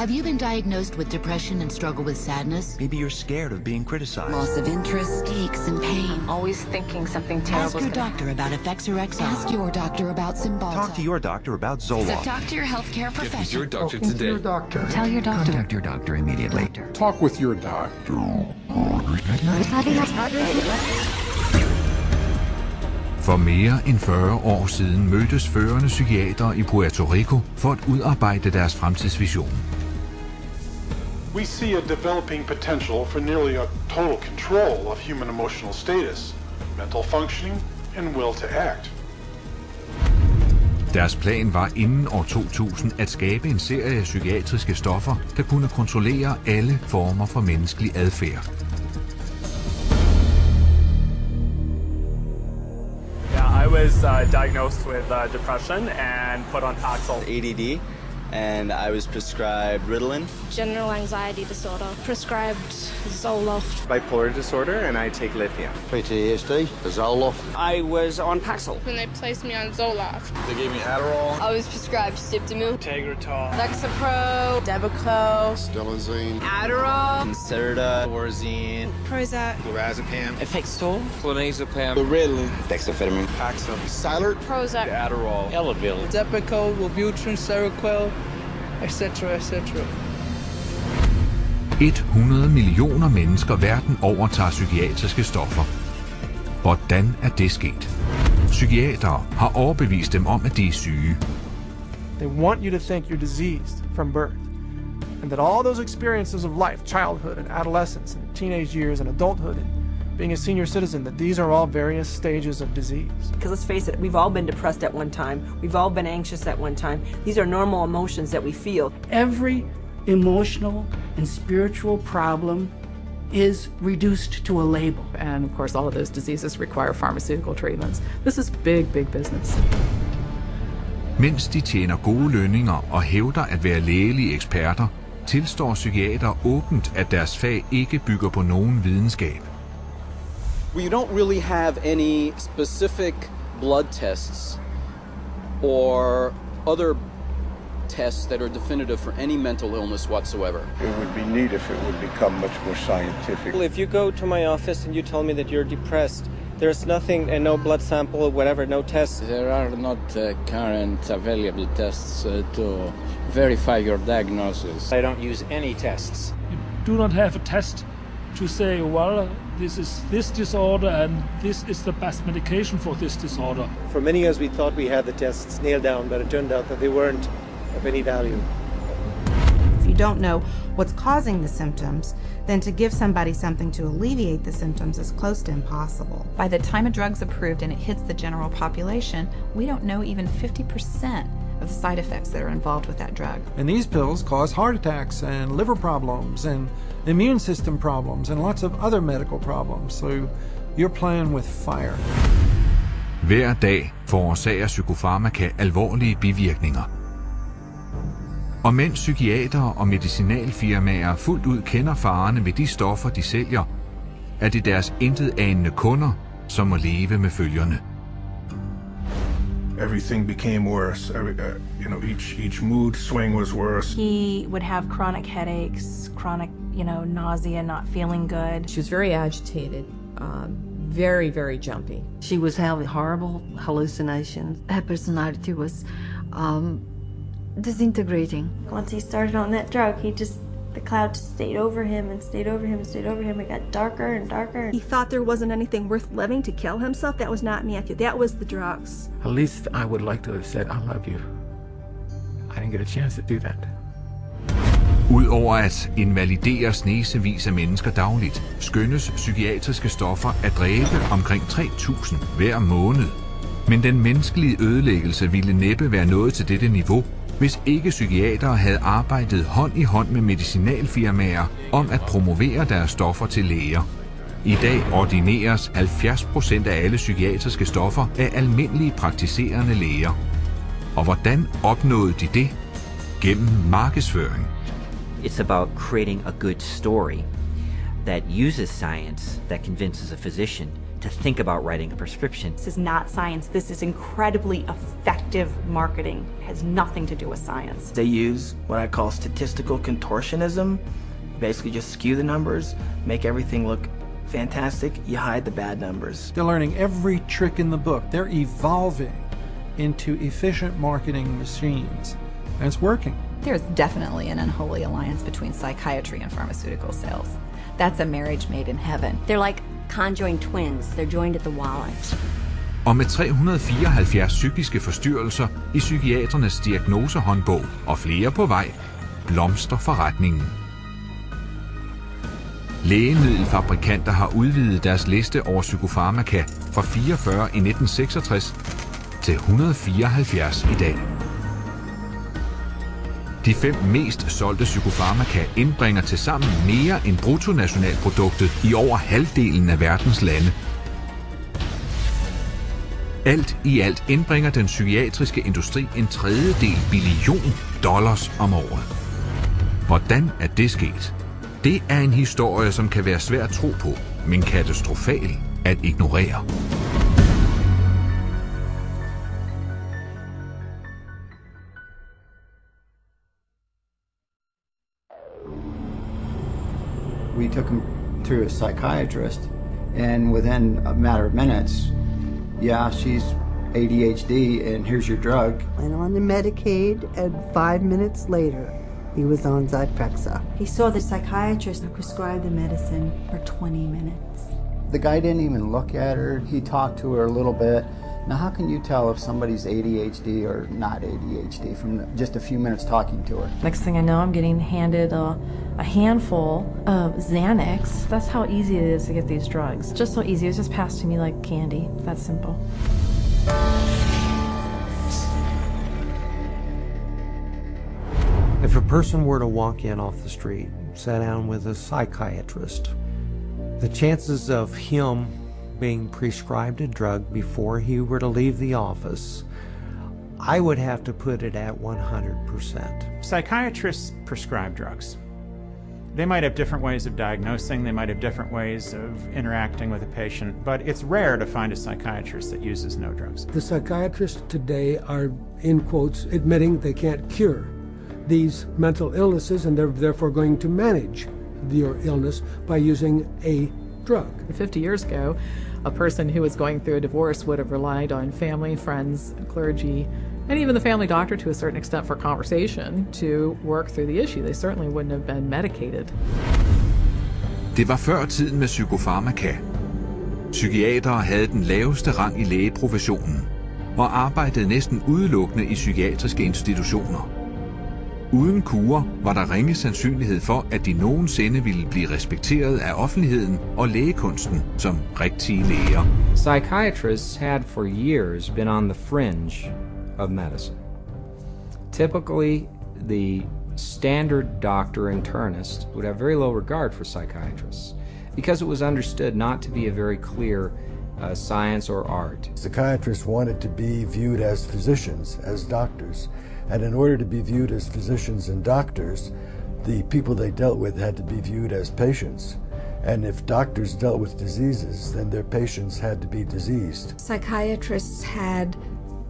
Have you been diagnosed with depression and struggle with sadness? Maybe you're scared of being criticized. Loss of interest, aches and pain. Always thinking something terrible. Ask your doctor about Effects or Exile. Ask your doctor about Cymbalta. Talk to your doctor about Zoloft. So talk to your healthcare professional. Get with your doctor today. Your doctor. Tell your doctor. Contact your doctor immediately. Talk with your doctor. For mere end 40 år siden mødtes førende psykiatere i Puerto Rico for at udarbejde deres fremtidsvision. We see a developing potential for nearly a total control of human emotional status, mental functioning, and will to act. Deres plan var inden år 2000 at skabe en serie af psykiatriske stoffer, der kunne kontrollere alle former for menneskelig adfærd. I was diagnosed with depression and put on Paxil. ADD, and I was prescribed Ritalin. General anxiety disorder, prescribed Zoloft. Bipolar disorder, and I take lithium. PTSD, Zoloft. I was on Paxil. Then they placed me on Zoloft. They gave me Adderall. I was prescribed Siptamil, Tegretol, Lexapro, Depakote, Stelazine, Adderall, Concerta, Orazine, Prozac, Lorazepam, Effexor, Clonazepam, the Ritalin, dexamphetamine, Paxil, Silert, Prozac, Adderall, Elavil, Depakote, Wellbutrin, Seroquel, etc., etc. 100 millioner mennesker verden over tager psykiatriske stoffer. Hvordan er det sket? Psykiatere har overbevist dem om, at de er syge. They want you to think you're diseased from birth, and that all those experiences of life, childhood and adolescence and teenage years and adulthood and being a senior citizen, that these are all various stages of disease. Because let's face it, we've all been depressed at one time. We've all been anxious at one time. These are normal emotions that we feel. Every emotional and spiritual problem is reduced to a label. And of course, all of those diseases require pharmaceutical treatments. This is big, big business. Mens de tjener gode lønninger og hævder at være lægelige eksperter, tilstår psykiater åbent, at deres fag ikke bygger på nogen videnskab. We don't really have any specific blood tests or other tests that are definitive for any mental illness whatsoever. It would be neat if it would become much more scientific. If you go to my office and you tell me that you're depressed, there's nothing, no blood sample or whatever, no tests. There are not current available tests to verify your diagnosis. I don't use any tests. You do not have a test to say, well, this is this disorder and this is the best medication for this disorder. For many years we thought we had the tests nailed down, but it turned out that they weren't of any value. If you don't know what's causing the symptoms, then to give somebody something to alleviate the symptoms is close to impossible. By the time a drug's approved and it hits the general population, we don't know even 50% of the side effects that are involved with that drug. And these pills cause heart attacks and liver problems and immune system problems and lots of other medical problems. So you're playing with fire. Hver dag forårsager psykofarmaka alvorlige bivirkninger. Og mens psykiatere og medicinalfirmaer fuldt ud kender farerne ved de stoffer, de sælger, er det deres intetanende kunder, som må leve med følgerne. Everything became worse. Each mood swing was worse. He would have chronic headaches, chronic, nausea, not feeling good. She was very agitated, very, very jumpy. She was having horrible hallucinations. Her personality was disintegrating. Once he started on that drug, the cloud just stayed over him and stayed over him and stayed over him. It got darker and darker. He thought there wasn't anything worth living to kill himself. That was not Matthew. That was the drugs. At least I would like to have said, I love you. I didn't get a chance to do that. Udover at invalidere snesevis af mennesker dagligt, skønnes psykiatriske stoffer at dræbe omkring 3.000 hver måned. Men den menneskelige ødelæggelse ville næppe være nået til dette niveau, hvis ikke psykiatere havde arbejdet hånd i hånd med medicinalfirmaer om at promovere deres stoffer til læger. I dag ordineres 70% af alle psykiatriske stoffer af almindelige praktiserende læger. Og hvordan opnåede de det? Gennem markedsføring. It's about creating a good story that uses science, that convinces a physician to think about writing a prescription. This is not science. This is incredibly effective marketing. It has nothing to do with science. They use what I call statistical contortionism. Basically just skew the numbers, make everything look fantastic, you hide the bad numbers. They're learning every trick in the book. They're evolving into efficient marketing machines, and it's working. There's definitely an unholy alliance between psychiatry and pharmaceutical sales. That's a marriage made in heaven. They're like conjoined twins. They're joined at the wallet. Og med 374 psykiske forstyrrelser i psykiaternes diagnosehåndbog og flere på vej, blomstrer forretningen. Lægemiddelfabrikanter har udvidet deres liste over psykofarmaka fra 44 i 1966 til 174 i dag. De 5 mest solgte psykofarmaka indbringer tilsammen mere end bruttonationalproduktet i over halvdelen af verdens lande. Alt i alt indbringer den psykiatriske industri en tredjedel billion dollars om året. Hvordan er det sket? Det er en historie, som kan være svær at tro på, men katastrofal at ignorere. We took him to a psychiatrist, and within a matter of minutes, yeah, she's ADHD, and here's your drug. Went on the Medicaid, and 5 minutes later, he was on Zyprexa. He saw the psychiatrist and prescribed the medicine for 20 minutes. The guy didn't even look at her. He talked to her a little bit. Now, how can you tell if somebody's ADHD or not ADHD from just a few minutes talking to her? Next thing I know, I'm getting handed a handful of Xanax. That's how easy it is to get these drugs. Just so easy. It was just passed to me like candy. That simple. If a person were to walk in off the street, sit down with a psychiatrist, the chances of him being prescribed a drug before he were to leave the office, I would have to put it at 100%. Psychiatrists prescribe drugs. They might have different ways of diagnosing, they might have different ways of interacting with a patient, but it's rare to find a psychiatrist that uses no drugs. The psychiatrists today are, in quotes, admitting they can't cure these mental illnesses, and they're therefore going to manage your illness by using a drug. 50 years ago, a person who was going through a divorce would have relied on family, friends, clergy, and even the family doctor to a certain extent for conversation to work through the issue. They certainly wouldn't have been medicated. Det var før tiden med psykofarmaka. Psykiatere havde den laveste rang i lægeprofessionen og arbejdede næsten udelukkende i psykiatriske institutioner. Uden kurer var der ringe sandsynlighed for, at de nogensinde ville blive respekteret af offentligheden og lægekunsten som rigtige læger. Psychiatrists had for years been on the fringe of medicine. Typically, the standard doctor internist would have very low regard for psychiatrists because it was understood not to be a very clear science or art. Psychiatrists wanted to be viewed as physicians, as doctors. And in order to be viewed as physicians and doctors, the people they dealt with had to be viewed as patients. And if doctors dealt with diseases, then their patients had to be diseased. Psychiatrists had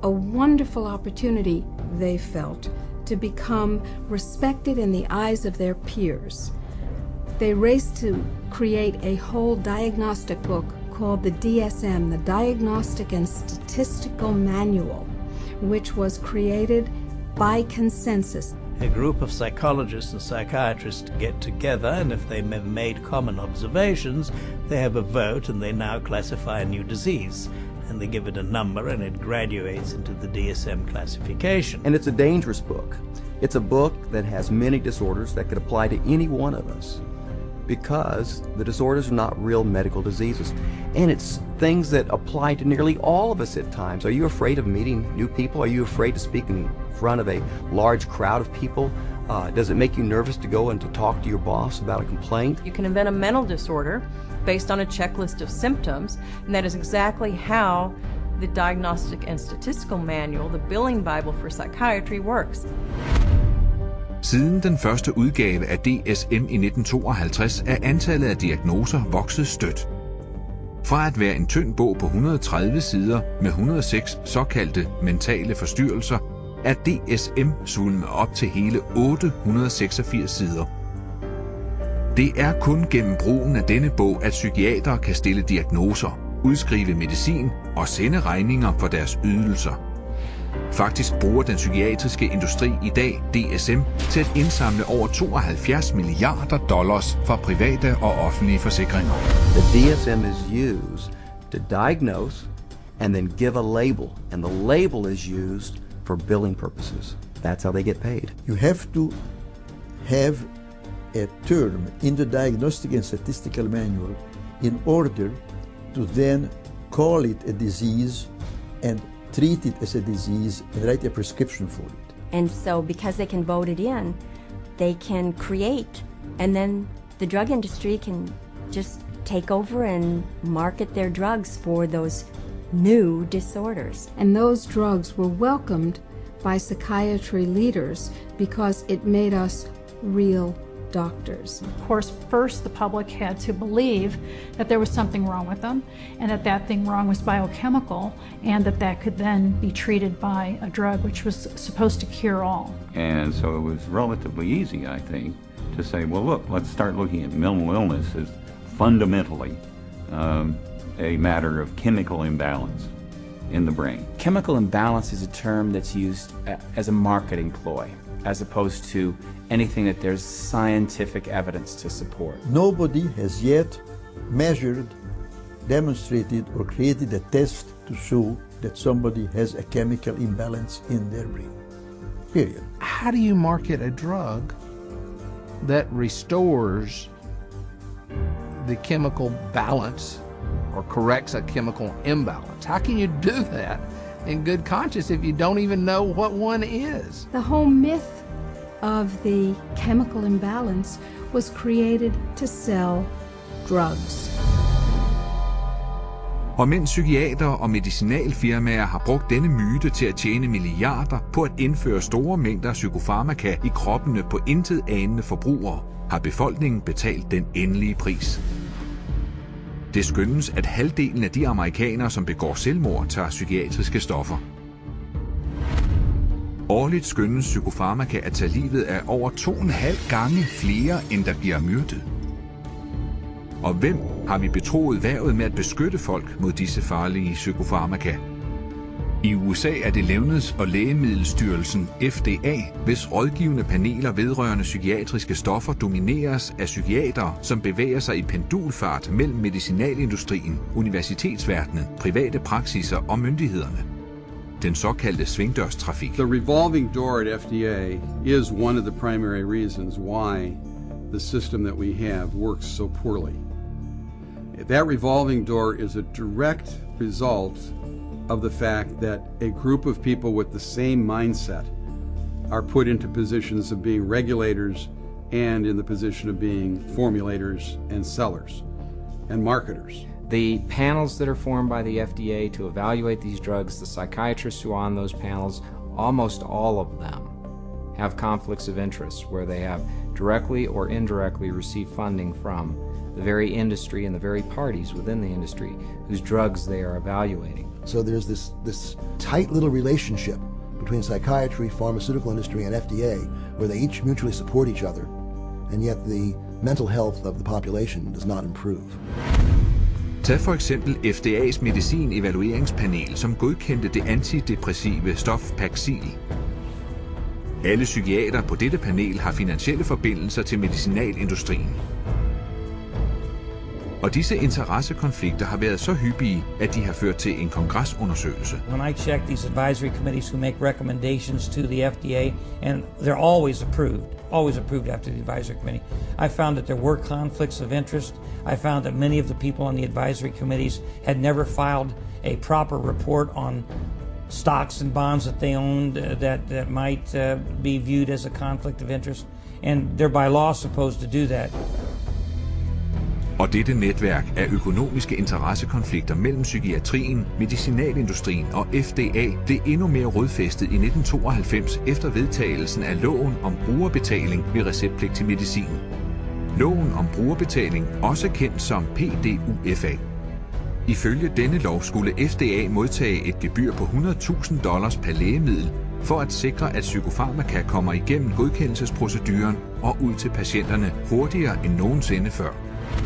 a wonderful opportunity, they felt, to become respected in the eyes of their peers. They raced to create a whole diagnostic book called the DSM, the Diagnostic and Statistical Manual, which was created by consensus. A group of psychologists and psychiatrists get together, and if they have made common observations, they have a vote and they now classify a new disease. And they give it a number and it graduates into the DSM classification. And it's a dangerous book. It's a book that has many disorders that could apply to any one of us, because the disorders are not real medical diseases. And it's things that apply to nearly all of us at times. Are you afraid of meeting new people? Are you afraid to speak in front of a large crowd of people? Does it make you nervous to go and to talk to your boss about a complaint? You can invent a mental disorder based on a checklist of symptoms, and that is exactly how the Diagnostic and Statistical Manual, the billing Bible for psychiatry, works. Siden den første udgave af DSM i 1952 er antallet af diagnoser vokset stødt. Fra at være en tynd bog på 130 sider med 106 såkaldte mentale forstyrrelser, er DSM svulmet op til hele 886 sider. Det er kun gennem brugen af denne bog, at psykiatere kan stille diagnoser, udskrive medicin og sende regninger for deres ydelser. Faktisk bruger den psykiatriske industri i dag DSM til at indsamle over 72 milliarder dollars fra private og offentlige forsikringer. The DSM is used to diagnose and then give a label, and the label is used for billing purposes. That's how they get paid. You have to have a term in the Diagnostic and Statistical Manual in order to then call it a disease and treat it as a disease and write a prescription for it. And so because they can vote it in, they can create, and then the drug industry can just take over and market their drugs for those new disorders. And those drugs were welcomed by psychiatry leaders because it made us real doctors. Of course, first the public had to believe that there was something wrong with them, and that thing wrong was biochemical, and that could then be treated by a drug which was supposed to cure all. And so it was relatively easy, I think, to say, well, look, let's start looking at mental illness as fundamentally a matter of chemical imbalance in the brain. Chemical imbalance is a term that's used as a marketing ploy, as opposed to anything that there's scientific evidence to support. Nobody has yet measured, demonstrated, or created a test to show that somebody has a chemical imbalance in their brain. Period. How do you market a drug that restores the chemical balance or corrects a chemical imbalance? How can you do that in good conscience if you don't even know what one is? The whole myth of the chemical imbalance was created to sell drugs. Og mens psykiater og medicinalfirmaer har brugt denne myte til at tjene milliarder på at indføre store mængder psykofarmaka i kroppene på intet anende forbrugere, har befolkningen betalt den endelige pris. Det skønnes, at halvdelen af de amerikanere, som begår selvmord, tager psykiatriske stoffer. Årligt skønnes psykofarmaka at tage livet af over 2,5 gange flere, end der bliver myrdet. Og hvem har vi betroet hvervet med at beskytte folk mod disse farlige psykofarmaka? I USA er det Levneds- og Lægemiddelstyrelsen FDA, hvis rådgivende paneler vedrørende psykiatriske stoffer domineres af psykiatere, som bevæger sig i pendulfart mellem medicinalindustrien, universitetsverdenen, private praksiser og myndighederne. Den såkaldte svingdørstrafik. The revolving door at FDA is one of the primary reasons why the system that we have works so poorly. That revolving door is a direct result of the fact that a group of people with the same mindset are put into positions of being regulators and in the position of being formulators and sellers and marketers. The panels that are formed by the FDA to evaluate these drugs, the psychiatrists who are on those panels, almost all of them have conflicts of interest where they have directly or indirectly received funding from the very industry and the very parties within the industry whose drugs they are evaluating. So there's this tight little relationship between psychiatry, pharmaceutical industry, and FDA where they each mutually support each other, and yet the mental health of the population does not improve. Tag for eksempel FDA's medicinevalueringspanel, som godkendte det antidepressive stof Paxil. Alle psykiater på dette panel har finansielle forbindelser til medicinalindustrien. Og disse interessekonflikter har været så hyppige, at de har ført til en kongresundersøgelse. When I check these advisory committees who make recommendations to the FDA, and they're always approved after the advisory committee, I found that there were conflicts of interest. I found that many of the people on the advisory committees had never filed a proper report on stocks and bonds that they owned that might be viewed as a conflict of interest, and they're by law supposed to do that. Og dette netværk af økonomiske interessekonflikter mellem psykiatrien, medicinalindustrien og FDA blev endnu mere rodfæstet i 1992 efter vedtagelsen af loven om brugerbetaling ved receptpligtig medicin. Loven om brugerbetaling, også kendt som PDUFA. Ifølge denne lov skulle FDA modtage et gebyr på $100.000 per lægemiddel for at sikre, at psykofarmaka kommer igennem godkendelsesproceduren og ud til patienterne hurtigere end nogensinde før.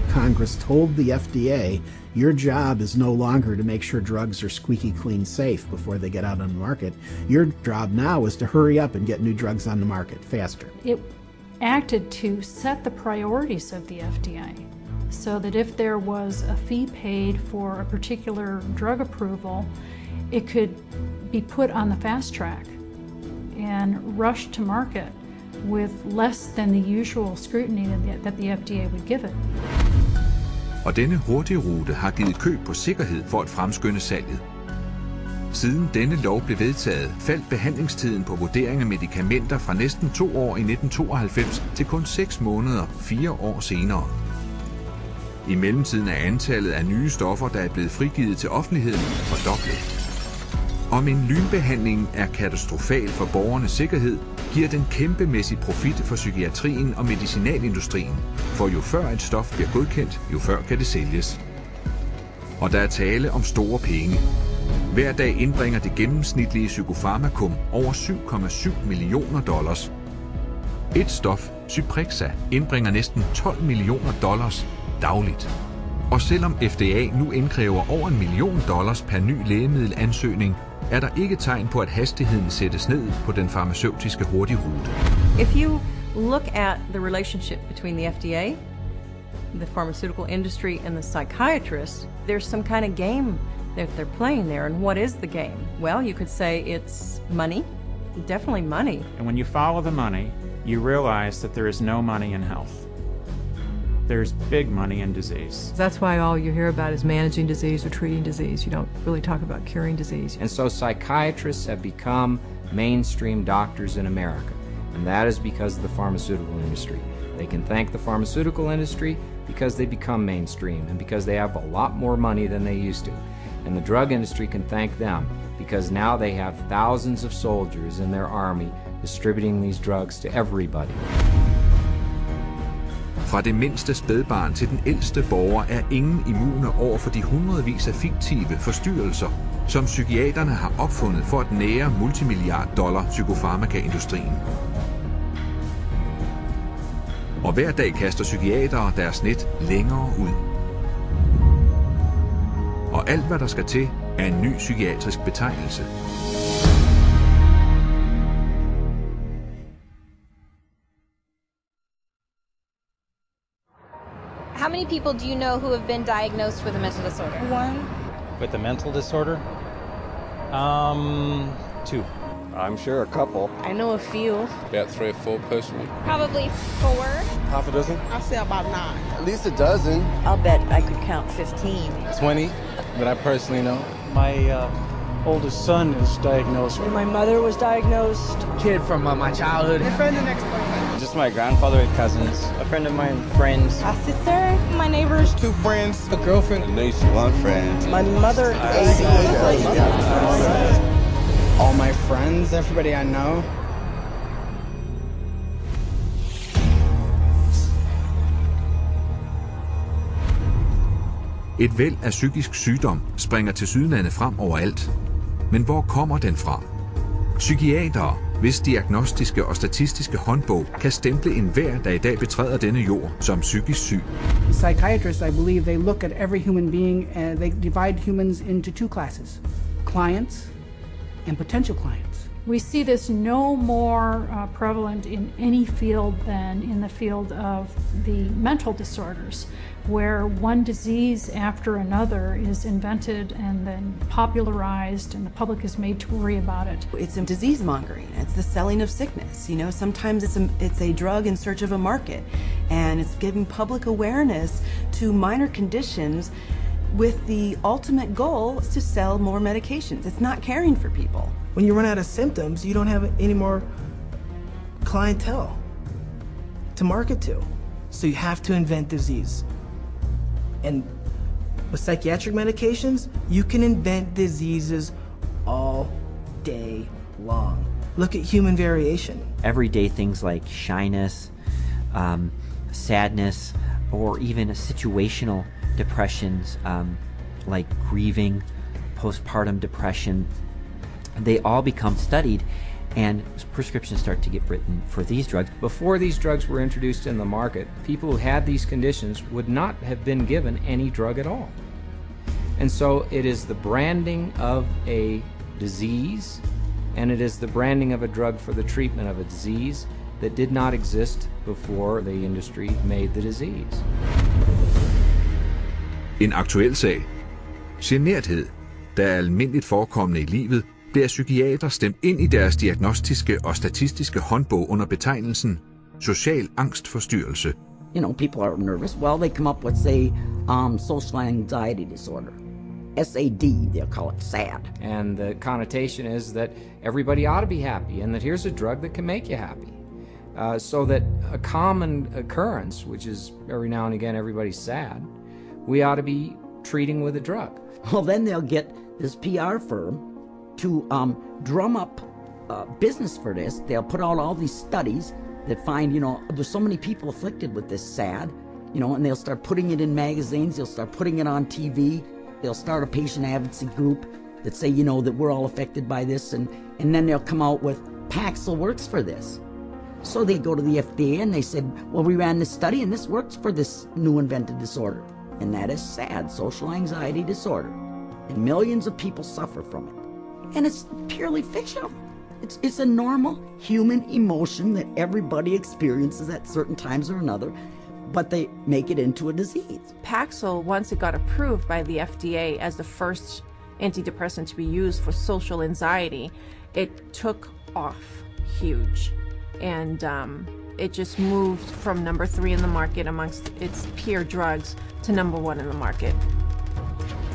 Congress told the FDA, your job is no longer to make sure drugs are squeaky clean safe before they get out on the market. Your job now is to hurry up and get new drugs on the market faster. It acted to set the priorities of the FDA so that if there was a fee paid for a particular drug approval, it could be put on the fast track and rushed to market with less than the usual scrutiny that the FDA would give it. Og denne hurtigrute har givet køb på sikkerhed for at fremskynde salget. Siden denne lov blev vedtaget, faldt behandlingstiden på vurdering af medicamenter fra næsten 2 år i 1992 til kun 6 måneder 4 år senere. I mellemtiden er antallet af nye stoffer, der er blevet frigivet til offentligheden, fordoblet. Om en lynbehandling er katastrofal for borgernes sikkerhed, giver den kæmpemæssig profit for psykiatrien og medicinalindustrien. For jo før et stof bliver godkendt, jo før kan det sælges. Og der er tale om store penge. Hver dag indbringer det gennemsnitlige psykofarmakum over $7,7 millioner. Et stof, Zyprexa, indbringer næsten $12 millioner dagligt. Og selvom FDA nu indkræver over $1 million per ny lægemiddelansøgning, er der ikke tegn på, at hastigheden sættes ned på den farmaceutiske hurtigrute. If you look at the relationship between the FDA, the pharmaceutical industry, and the psychiatrists, there's some kind of game that they're playing there. And what is the game? Well, you could say it's money, definitely money. And when you follow the money, you realize that there is no money in health. There's big money in disease. That's why all you hear about is managing disease or treating disease. You don't really talk about curing disease. And so psychiatrists have become mainstream doctors in America. And that is because of the pharmaceutical industry. They can thank the pharmaceutical industry because they become mainstream and because they have a lot more money than they used to. And the drug industry can thank them because now they have thousands of soldiers in their army distributing these drugs to everybody. Fra det mindste spædbarn til den ældste borger er ingen immune over for de hundredvis af fiktive forstyrrelser, som psykiaterne har opfundet for at nære multimilliard-dollar psykofarmaka-industrien. Og hver dag kaster psykiatere deres net længere ud. Og alt hvad der skal til, er en ny psykiatrisk betegnelse. How many people do you know who have been diagnosed with a mental disorder? One. With a mental disorder? 2. I'm sure a couple. I know a few. About 3 or 4 personally. Probably 4. Half a dozen? I'll say about 9. At least a dozen. I'll bet I could count 15. 20 that I personally know. My oldest son is diagnosed. My mother was diagnosed. Kid from my childhood. My friend and ex-boyfriend. Just my grandfather and cousins. A friend of mine, friends. A sister, my neighbors. 2 friends, a girlfriend. A niece, 1 friend. My mother. All my friends, everybody I know. Et væld af psykisk sygdom springer tilsyneladende frem overalt. Men hvor kommer den fra? Psykiatere, hvis diagnostiske og statistiske håndbog kan stemple enhver, der i dag betræder denne jord som psykisk syg. Psychiatrists, I believe, they look at every human being and they divide humans into 2 classes: clients and potential clients. We see this no more prevalent in any field than in the field of the mental disorders, where one disease after another is invented and then popularized and the public is made to worry about it. It's a disease mongering. It's the selling of sickness. You know, sometimes it's a drug in search of a market, and it's giving public awareness to minor conditions with the ultimate goal is to sell more medications. It's not caring for people. When you run out of symptoms, you don't have any more clientele to market to. So you have to invent disease. And with psychiatric medications, you can invent diseases all day long. Look at human variation. Everyday things like shyness, sadness, or even situational depressions like grieving, postpartum depression. They all become studied, and prescriptions start to get written for these drugs. Before these drugs were introduced in the market, people who had these conditions would not have been given any drug at all. And so it is the branding of a disease, and it is the branding of a drug for the treatment of a disease that did not exist before the industry made the disease. En aktuel sag. Generthed, der er almindeligt forekommende i livet, bliver af psykiater stemt ind i deres diagnostiske og statistiske håndbog under betegnelsen social angstforstyrrelse. You know, people are nervous. Well, they come up with, say, social anxiety disorder. SAD, they'll call it SAD. And the connotation is that everybody ought to be happy, and that here's a drug that can make you happy. So that a common occurrence, which is every now and again everybody's sad, we ought to be treating with a drug. Well, then they'll get this PR firm to drum up business for this. They'll put out all these studies that find, you know, there's so many people afflicted with this SAD, you know, and they'll start putting it in magazines, they'll start putting it on TV, they'll start a patient advocacy group that say, you know, that we're all affected by this, and then they'll come out with Paxil works for this. So they go to the FDA and they said, well, we ran this study and this works for this new invented disorder. And that is SAD, social anxiety disorder. And millions of people suffer from it. And it's purely fictional. It's a normal human emotion that everybody experiences at certain times or another, but they make it into a disease. Paxil, once it got approved by the FDA as the first antidepressant to be used for social anxiety, it took off huge. And it just moved from number 3 in the market amongst its peer drugs to number 1 in the market.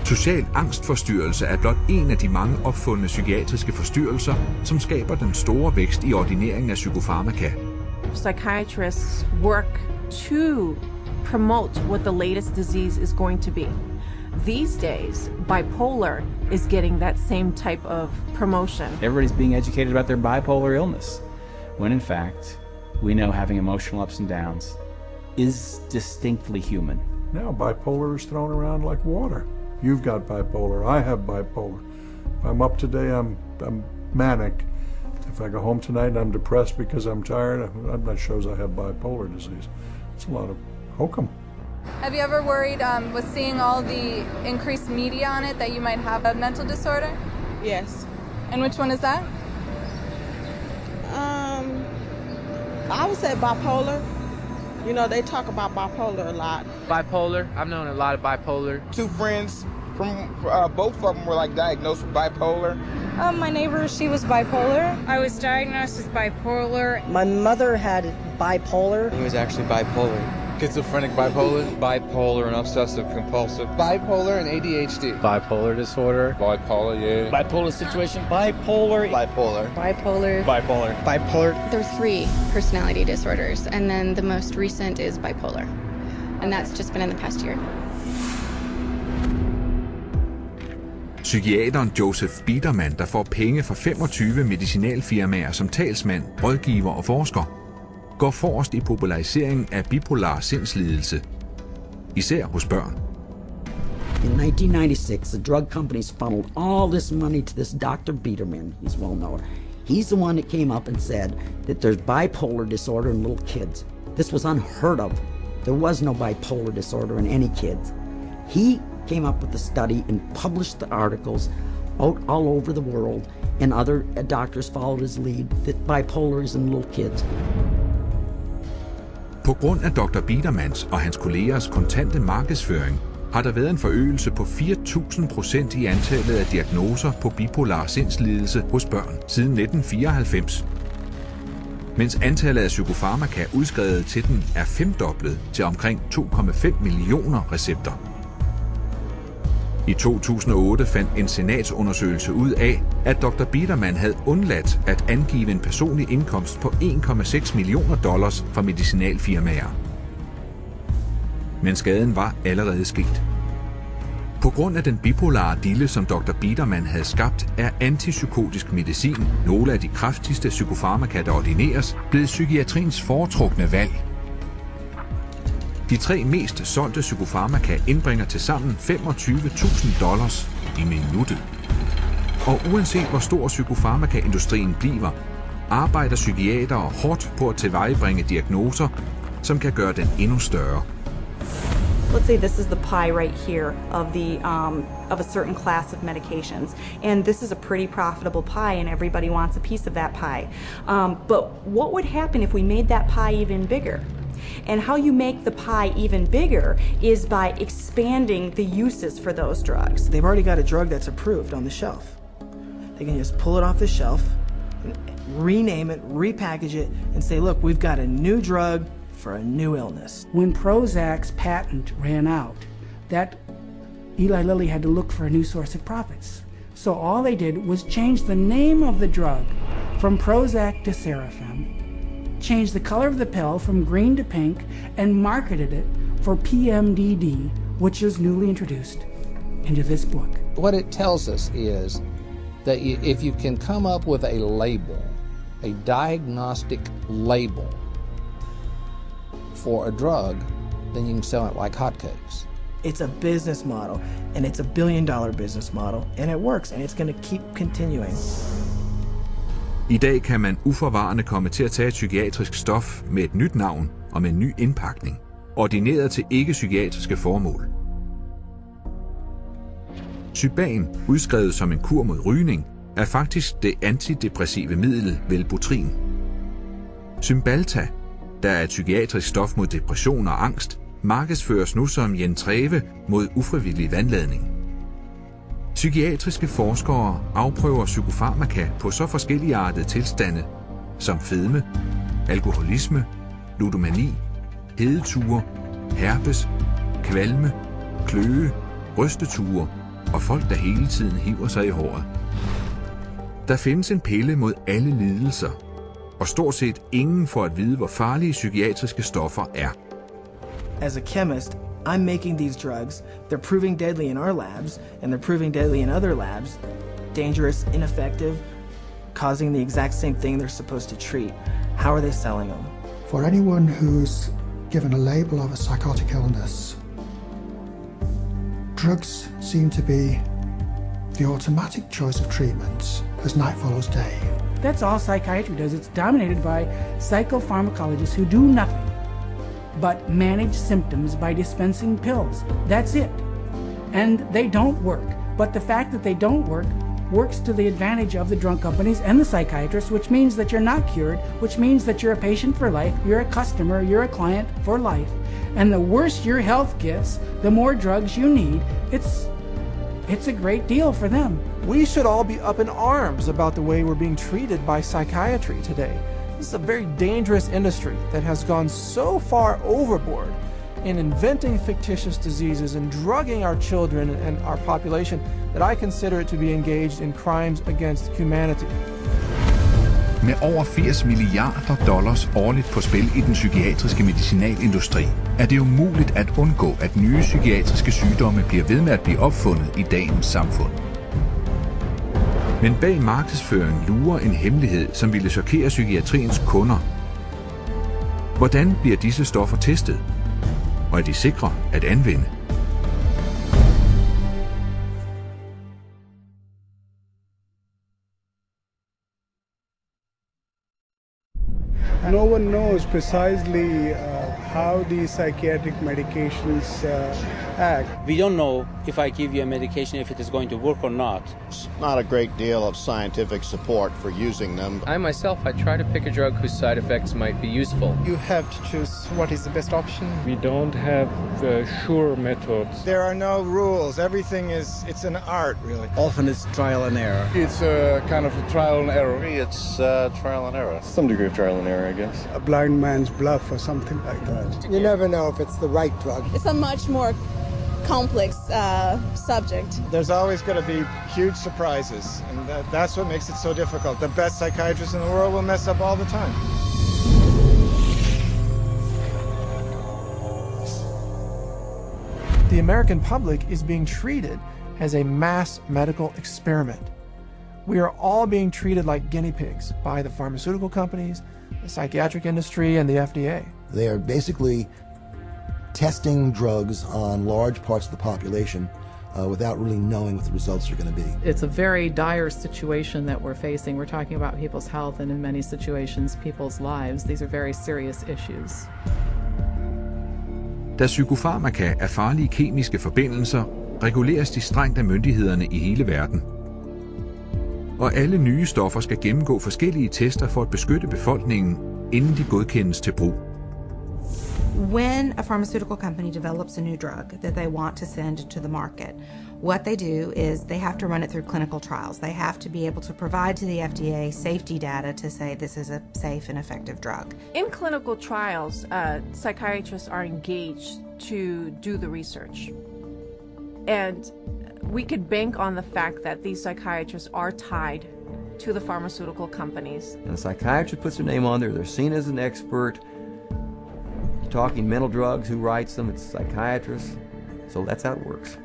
Social angstforstyrrelse er blot en af de mange opfundne psykiatriske forstyrrelser, som skaber den store vækst i ordineringen af psykofarmaka. Psychiatrists work to promote what the latest disease is going to be. These days, bipolar is getting that same type of promotion. Everybody's being educated about their bipolar illness, when in fact, we know having emotional ups and downs is distinctly human. Now bipolar is thrown around like water. You've got bipolar, I have bipolar. If I'm up today, I'm manic. If I go home tonight and I'm depressed because I'm tired, that shows I have bipolar disease. It's a lot of hokum. Have you ever worried with seeing all the increased media on it that you might have a mental disorder? Yes. And which one is that? I would say bipolar. You know, they talk about bipolar a lot. Bipolar. I've known a lot of bipolar. 2 friends from both of them were like diagnosed with bipolar. My neighbor, she was bipolar. I was diagnosed with bipolar. My mother had bipolar. He was actually bipolar. Schizophrenic bipolar. Bipolar and obsessive compulsive. Bipolar and ADHD. Bipolar disorder. Bipolar, yeah. Bipolar situation. Bipolar. Bipolar. Bipolar. Bipolar. Bipolar. There are 3 personality disorders, and then the most recent is bipolar. And that's just been in the past year. Psykiateren Joseph Biedermann, der får penge fra 25 medicinalfirmaer som talsmand, rådgiver og forsker, går forrest i populariseringen af bipolar sindslidelse, især hos børn. In 1996, the drug companies funneled all this money to this Dr. Biedermann. He's well known. He's the one that came up and said that there's bipolar disorder in little kids. This was unheard of. There was no bipolar disorder in any kids. He came up with the study and published the articles out all over the world, and other doctors followed his lead that bipolar is in little kids. På grund af Dr. Biedermanns og hans kollegers kontante markedsføring har der været en forøgelse på 4.000% i antallet af diagnoser på bipolar sindslidelse hos børn siden 1994. Mens antallet af psykofarmaka udskrevet til den er 5-doblet til omkring 2,5 millioner recepter. I 2008 fandt en senatsundersøgelse ud af, at Dr. Biedermann havde undladt at angive en personlig indkomst på $1,6 millioner fra medicinalfirmaer. Men skaden var allerede sket. På grund af den bipolare dille, som Dr. Biedermann havde skabt, er antipsykotisk medicin, nogle af de kraftigste psykofarmaka, der ordineres, blevet psykiatriens foretrukne valg. De 3 mest solgte psykofarmaka indbringer tilsammen $25.000 i minuttet. Og uanset hvor stor psykofarmakaindustrien bliver, arbejder psykiatere hårdt på at tilvejebringe diagnoser, som kan gøre den endnu større. Let's say this is the pie right here of a certain class of medications, and this is a pretty profitable pie, and everybody wants a piece of that pie. But what would happen if we made that pie even bigger? And how you make the pie even bigger is by expanding the uses for those drugs. They've already got a drug that's approved on the shelf. They can just pull it off the shelf, rename it, repackage it, and say, look, we've got a new drug for a new illness. When Prozac's patent ran out, that Eli Lilly had to look for a new source of profits. So all they did was change the name of the drug from Prozac to Serafem, change the color of the pill from green to pink, and marketed it for PMDD, which is newly introduced into this book. What it tells us is that if you can come up with a label, a diagnostic label for a drug, then you can sell it like hotcakes. It's a business model, and it's a billion-dollar business model, and it works, and it's going to keep continuing. I dag kan man uforvarende komme til at tage et psykiatrisk stof med et nyt navn og med en ny indpakning, ordineret til ikke-psykiatriske formål. Syban, udskrevet som en kur mod rygning, er faktisk det antidepressive middel Velbutrin. Cymbalta, der er et psykiatrisk stof mod depression og angst, markedsføres nu som Jentreve mod ufrivillig vandladning. Psykiatriske forskere afprøver psykofarmaka på så forskelligartede tilstande som fedme, alkoholisme, ludomani, hedeture, herpes, kvalme, kløe, rysteture og folk, der hele tiden hiver sig i håret. Der findes en pille mod alle lidelser, og stort set ingen får at vide, hvor farlige psykiatriske stoffer er. As a chemist, I'm making these drugs. They're proving deadly in our labs, and they're proving deadly in other labs. Dangerous, ineffective, causing the exact same thing they're supposed to treat. How are they selling them? For anyone who's given a label of a psychotic illness, drugs seem to be the automatic choice of treatment as night follows day. That's all psychiatry does. It's dominated by psychopharmacologists who do nothing but manage symptoms by dispensing pills. That's it. And they don't work. But the fact that they don't work works to the advantage of the drug companies and the psychiatrists, which means that you're not cured, which means that you're a patient for life, you're a customer, you're a client for life. And the worse your health gets, the more drugs you need. It's a great deal for them. We should all be up in arms about the way we're being treated by psychiatry today. This is a very dangerous industry that has gone so far overboard in inventing fictitious diseases and drugging our children and our population that I consider it to be engaged in crimes against humanity. Med over $80 milliarder årligt på spil i den psykiatriske medicinalindustri, er det umuligt at undgå, at nye psykiatriske sygdomme bliver ved med at blive opfundet i dagens samfund. Men bag markedsføring lurer en hemmelighed, som ville chokere psykiatriens kunder. Hvordan bliver disse stoffer testet? Og er de sikre at anvende? No one knows precisely how these psychiatric medications act. We don't know if I give you a medication if it is going to work or not. It's not a great deal of scientific support for using them. I myself, I try to pick a drug whose side effects might be useful. You have to choose what is the best option. We don't have sure methods. There are no rules. Everything it's an art, really. Often it's trial and error. It's a kind of a trial and error. It's trial and error. Some degree of trial and error, I guess. A blind man's bluff or something like that. You never know if it's the right drug. It's a much more complex subject. There's always going to be huge surprises, and that's what makes it so difficult. The best psychiatrists in the world will mess up all the time. The American public is being treated as a mass medical experiment. We are all being treated like guinea pigs by the pharmaceutical companies, the psychiatric industry, and the FDA. They are basically testing drugs on large parts of the population without really knowing what the results are going to be. It's a very dire situation that we're facing. We're talking about people's health and in many situations people's lives. These are very serious issues. Da psykofarmaka er farlige kemiske forbindelser, reguleres de strengt af myndighederne i hele verden. Og alle nye stoffer skal gennemgå forskellige tester for at beskytte befolkningen, inden de godkendes til brug. When a pharmaceutical company develops a new drug that they want to send to the market, what they do is they have to run it through clinical trials. They have to be able to provide to the FDA safety data to say this is a safe and effective drug. In clinical trials, psychiatrists are engaged to do the research. And we could bank on the fact that these psychiatrists are tied to the pharmaceutical companies. And the psychiatrist puts their name on there, they're seen as an expert. Talking mental drugs, who writes them? It's psychiatrists. So that's how it works.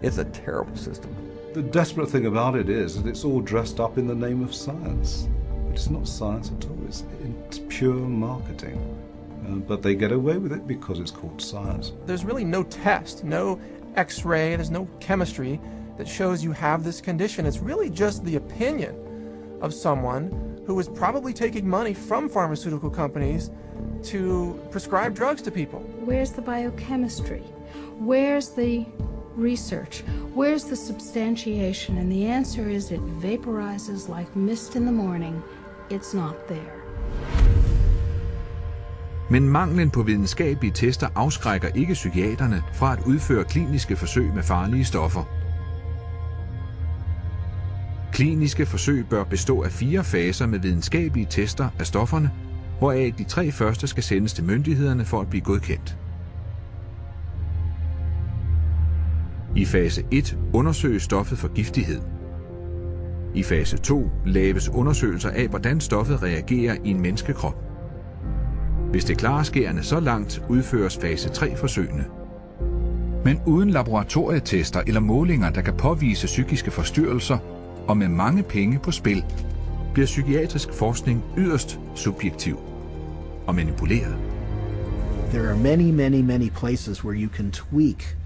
It's a terrible system. The desperate thing about it is that it's all dressed up in the name of science. It's not science at all, it's pure marketing. But they get away with it because it's called science. There's really no test, no x-ray, there's no chemistry that shows you have this condition. It's really just the opinion of someone who is probably taking money from pharmaceutical companies to prescribe drugs to people. Where's the biochemistry? Where's the research? Where's the substantiation? And the answer is it vaporizes like mist in the morning. It's not there. Men manglen på videnskabelige tester afskrækker ikke psykiaterne fra at udføre kliniske forsøg med farlige stoffer. Kliniske forsøg bør bestå af 4 faser med videnskabelige tester af stofferne, hvoraf de 3 første skal sendes til myndighederne for at blive godkendt. I fase 1 undersøges stoffet for giftighed. I fase 2 laves undersøgelser af, hvordan stoffet reagerer i en menneskekrop. Hvis det klarer skærene så langt, udføres fase 3-forsøgene. Men uden laboratorietester eller målinger, der kan påvise psykiske forstyrrelser, og med mange penge på spil, bliver psykiatrisk forskning yderst subjektiv og manipuleret. There are many places where you can tweak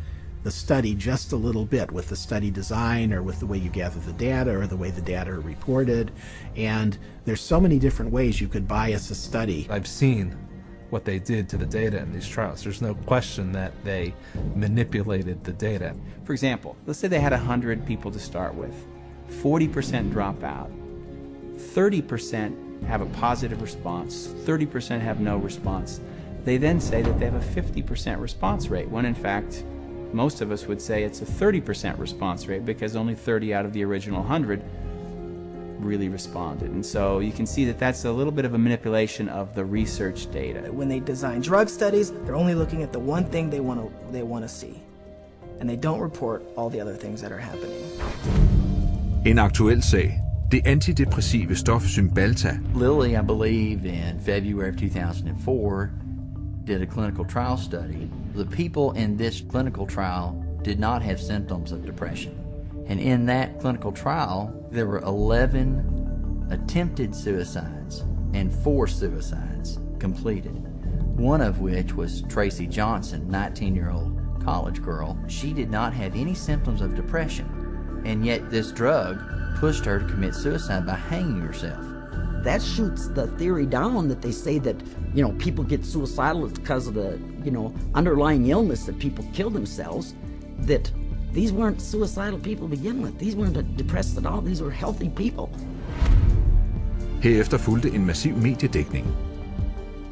the study just a little bit with the study design or with the way you gather the data or the way the data are reported. And there's so many different ways you could bias a study. I've seen what they did to the data in these trials. There's no question that they manipulated the data. For example, let's say they had 100 people to start with. 40% drop out. 30% have a positive response. 30% have no response. They then say that they have a 50% response rate, when in fact, most of us would say it's a 30% response rate because only 30 out of the original 100 really responded. And so you can see that that's a little bit of a manipulation of the research data. When they design drug studies, they're only looking at the one thing they want to see. And they don't report all the other things that are happening. En aktuel sag. Det antidepressive stof Cymbalta. Lilly, I believe, in February of 2004, did a clinical trial study. The people in this clinical trial did not have symptoms of depression. And in that clinical trial, there were 11 attempted suicides and 4 suicides completed. One of which was Tracy Johnson, 19-year-old college girl. She did not have any symptoms of depression, and yet this drug pushed her to commit suicide by hanging herself. That shoots the theory down that they say that, people get suicidal because of the, underlying illness that people kill themselves, that these weren't suicidal people to begin with. These weren't depressed at all. These were healthy people. Herefter fulgte en massiv mediedækning.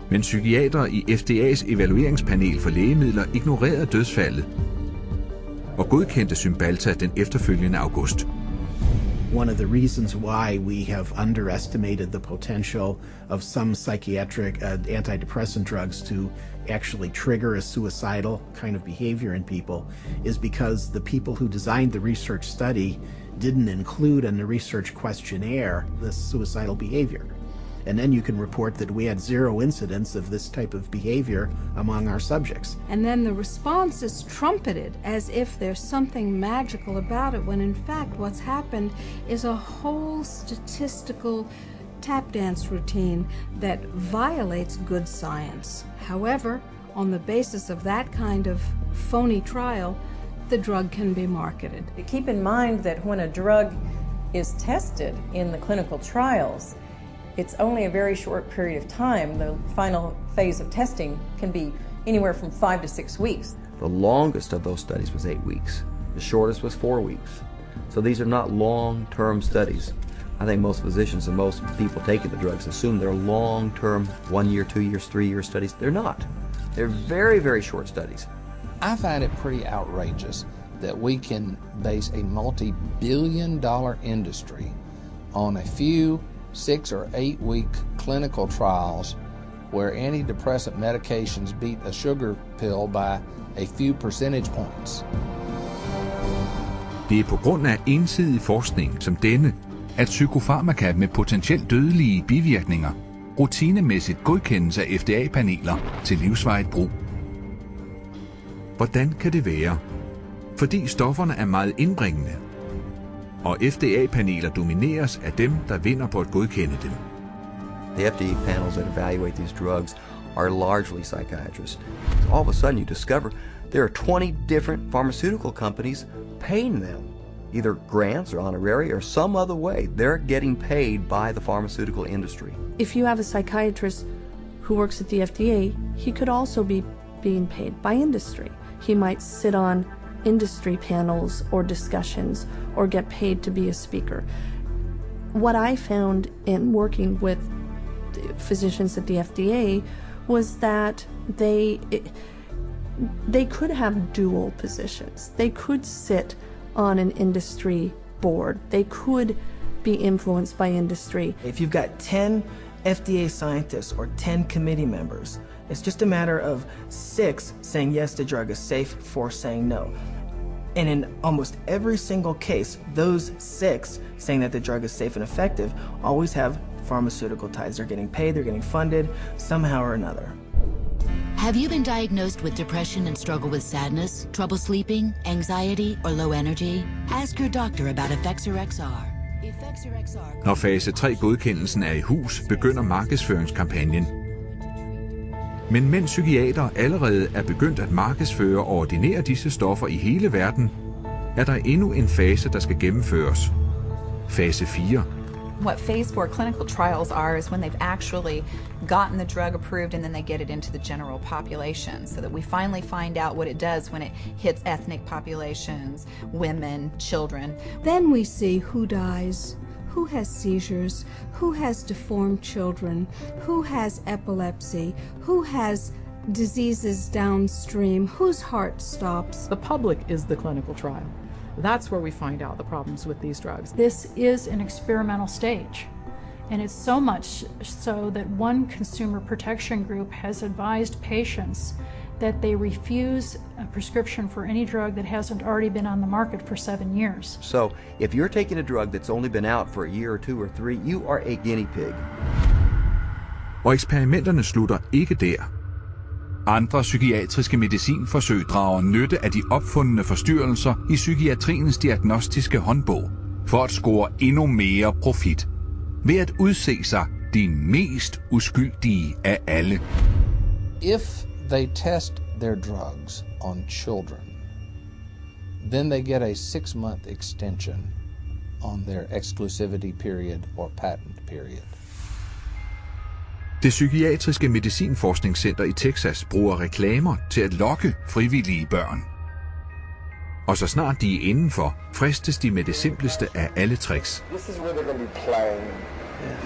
Men psykiatere i FDA's evalueringspanel for lægemidler ignorerede dødsfaldet og godkendte Cymbalta den efterfølgende august. One of the reasons why we have underestimated the potential of some psychiatric antidepressant drugs to actually trigger a suicidal kind of behavior in people is because the people who designed the research study didn't include in the research questionnaire this suicidal behavior. And then you can report that we had 0 incidents of this type of behavior among our subjects. And then the response is trumpeted as if there's something magical about it, when in fact what's happened is a whole statistical tap dance routine that violates good science. However, on the basis of that kind of phony trial, the drug can be marketed. Keep in mind that when a drug is tested in the clinical trials, it's only a very short period of time. The final phase of testing can be anywhere from 5 to 6 weeks. The longest of those studies was 8 weeks. The shortest was 4 weeks. So these are not long-term studies. I think most physicians and most people taking the drugs assume they're long-term, 1 year, 2 years, 3 year studies. They're not. They're very, very short studies. I find it pretty outrageous that we can base a multi-billion-dollar industry on a few 6 or 8 week clinical trials where antidepressant medications beat a sugar pill by a few percentage points. Det er på grund af ensidig forskning som denne, at psykofarmaka med potentielt dødelige bivirkninger rutinemæssigt godkendes af FDA-paneler til livsvarigt brug. Hvordan kan det være? Fordi stofferne er meget indbringende, og FDA-paneler domineres af dem, der vinder på at godkende dem. The FDA panels that evaluate these drugs are largely psychiatrists. So all of a sudden you discover there are 20 different pharmaceutical companies paying them, either grants or honorary or some other way. They're getting paid by the pharmaceutical industry. If you have a psychiatrist who works at the FDA, he could also be being paid by industry. He might sit on industry panels or discussions or get paid to be a speaker. What I found in working with physicians at the FDA was that they could have dual positions. They could sit on an industry board. They could be influenced by industry. If you've got 10 FDA scientists or 10 committee members, it's just a matter of 6 saying yes, the drug is safe, 4 saying no. And in almost every single case, those 6 saying that the drug is safe and effective always have pharmaceutical ties. They're getting paid, they're getting funded somehow or another. Have you been diagnosed with depression and struggle with sadness, trouble sleeping, anxiety, or low energy? Ask your doctor about Effexor. Når fase 3-godkendelsen er i hus, begynder markedsføringskampagnen. Men mens psykiater allerede er begyndt at markedsføre og ordinere disse stoffer i hele verden, er der endnu en fase, der skal gennemføres. Fase 4. What phase 4 clinical trials are is when they've actually gotten the drug approved and then they get it into the general population so that we finally find out what it does when it hits ethnic populations, women, children. Then we see who dies, who has seizures, who has deformed children, who has epilepsy, who has diseases downstream, whose heart stops. The public is the clinical trial. That's where we find out the problems with these drugs. This is an experimental stage, and it's so much so that one consumer protection group has advised patients that they refuse a prescription for any drug that hasn't already been on the market for 7 years. So if you're taking a drug that's only been out for a year or 2 or 3, you are a guinea pig. Og eksperimenterne slutter ikke der. Andre psykiatriske medicinforsøg drager nytte af de opfundne forstyrrelser i psykiatriens diagnostiske håndbog for at score endnu mere profit ved at udse sig de mest uskyldige af alle. If they test their drugs on children, then they get a 6-month extension on their exclusivity period or patent period. Det psykiatriske medicinforskningscenter i Texas bruger reklamer til at lokke frivillige børn. Og så snart de er indenfor, fristes de med det simpleste af alle tricks. This is where they're going to be playing.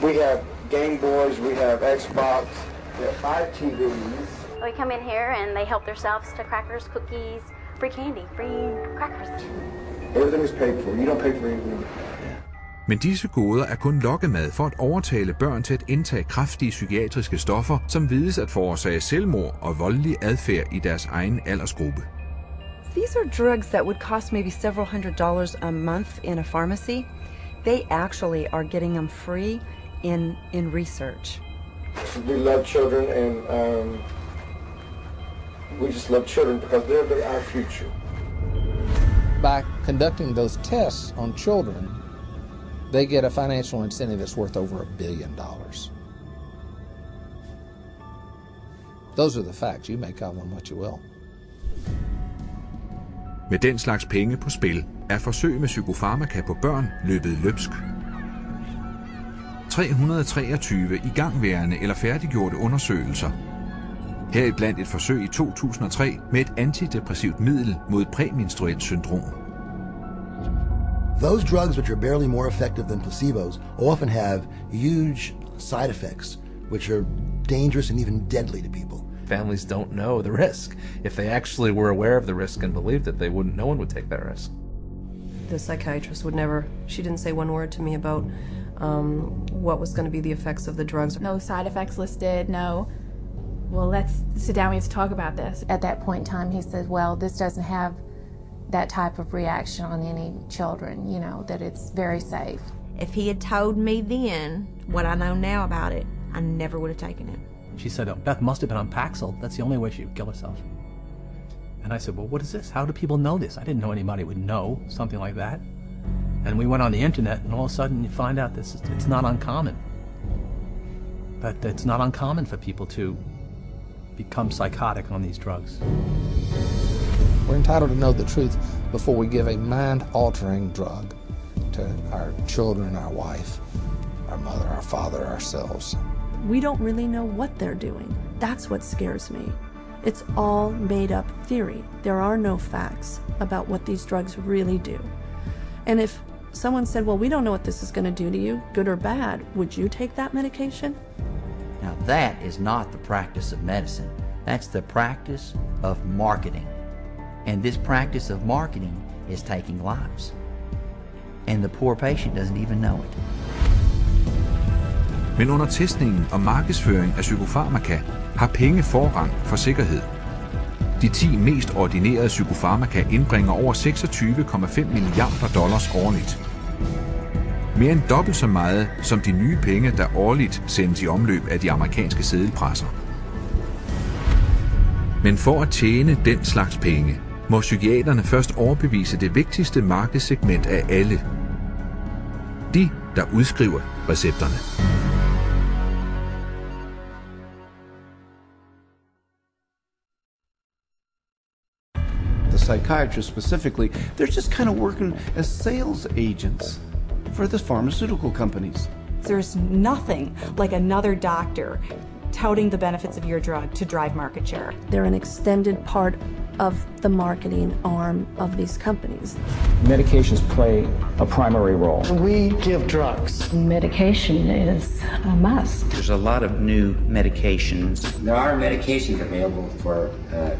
We have Game Boys, we have Xbox, we have 5 TVs. They come in here and they help themselves to crackers, cookies, free candy, free crackers. Everything is paid for. You don't pay for anything. Men disse goder er kun lokkemad for at overtale børn til at indtage kraftige psykiatriske stoffer, som vides at forårsage selvmord og voldelig adfærd i deres egen aldersgruppe. These are drugs that would cost maybe several $100s a month in a pharmacy. They actually are getting them free in research. We love children, and we just love children because they're our future. By conducting those tests on children, they get a financial incentive that's worth over $1 billion. Those are the facts. You make of them what you will. Med den slags penge på spil er forsøg med psykofarmaka på børn løbet løbsk. 323 igangværende eller færdiggjorte undersøgelser. Heriblandt et forsøg i 2003 med et antidepressivt middel mod præmenstruelt syndrom. Those drugs which are barely more effective than placebos often have huge side effects which are dangerous and even deadly to people. Families don't know the risk. If they actually were aware of the risk and believed it, no one would take that risk. The psychiatrist she didn't say one word to me about what was going to be the effects of the drugs. No side effects listed, no. Well, let's sit down, we have to talk about this. At that point in time, he said, well, this doesn't have that type of reaction on any children, you know, that it's very safe. If he had told me then what I know now about it, I never would have taken it. She said, oh, Beth must have been on Paxil. That's the only way she would kill herself. And I said, well, what is this? How do people know this? I didn't know anybody would know something like that. And we went on the internet, and all of a sudden you find out it's not uncommon. But it's not uncommon for people to become psychotic on these drugs. We're entitled to know the truth before we give a mind-altering drug to our children, our wife, our mother, our father, ourselves. We don't really know what they're doing. That's what scares me. It's all made up theory. There are no facts about what these drugs really do. And if someone said, well, we don't know what this is going to do to you, good or bad, would you take that medication? Now that is not the practice of medicine. That's the practice of marketing. And this practice of marketing is taking lives. And the poor patient doesn't even know it. Men under testningen og markedsføring af psykofarmaka har penge forrang for sikkerhed. De 10 mest ordinerede psykofarmaka indbringer over 26,5 milliarder dollars årligt. Mere end dobbelt så meget som de nye penge, der årligt sendes i omløb af de amerikanske seddelpresser. Men for at tjene den slags penge, må psykiaterne først overbevise det vigtigste markedssegment af alle. De, der udskriver recepterne. Psychiatrists specifically, they're just kind of working as sales agents for the pharmaceutical companies. There's nothing like another doctor touting the benefits of your drug to drive market share. They're an extended part of the marketing arm of these companies. Medications play a primary role. We give drugs. Medication is a must. There's a lot of new medications. There are medications available for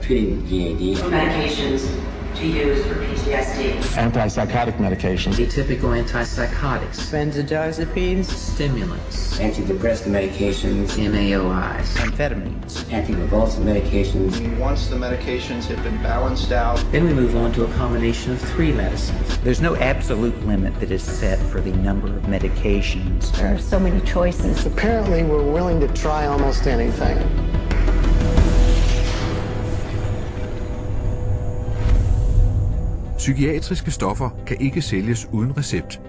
treating GAD. Medications to use for PTSD. Antipsychotic medications. Atypical antipsychotics. Benzodiazepines. Stimulants. Antidepressant medications. MAOIs. Amphetamines. Anticonvulsant medications. Once the medications have been balanced out, then we move on to a combination of 3 medicines. There's no absolute limit that is set for the number of medications. There are so many choices. Apparently we're willing to try almost anything. Psykiatriske stoffer kan ikke sælges uden recept,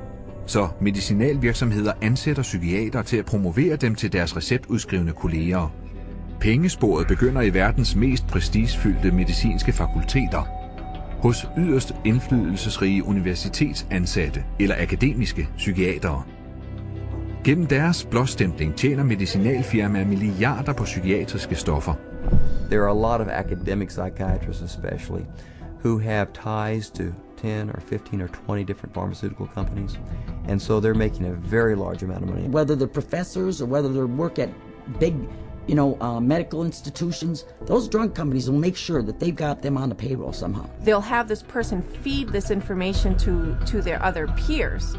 så medicinalvirksomheder ansætter psykiater til at promovere dem til deres receptudskrivende kolleger. Pengesporet begynder i verdens mest prestigefyldte medicinske fakulteter, hos yderst indflydelsesrige universitetsansatte eller akademiske psykiatere. Gennem deres blåstempling tjener medicinalfirmaer milliarder på psykiatriske stoffer. There are a lot of academic psychiatrists especially who have ties to 10 or 15 or 20 different pharmaceutical companies, and so they're making a very large amount of money. Whether they're professors or whether they work at big, medical institutions, those drug companies will make sure that they've got them on the payroll somehow. They'll have this person feed this information to their other peers,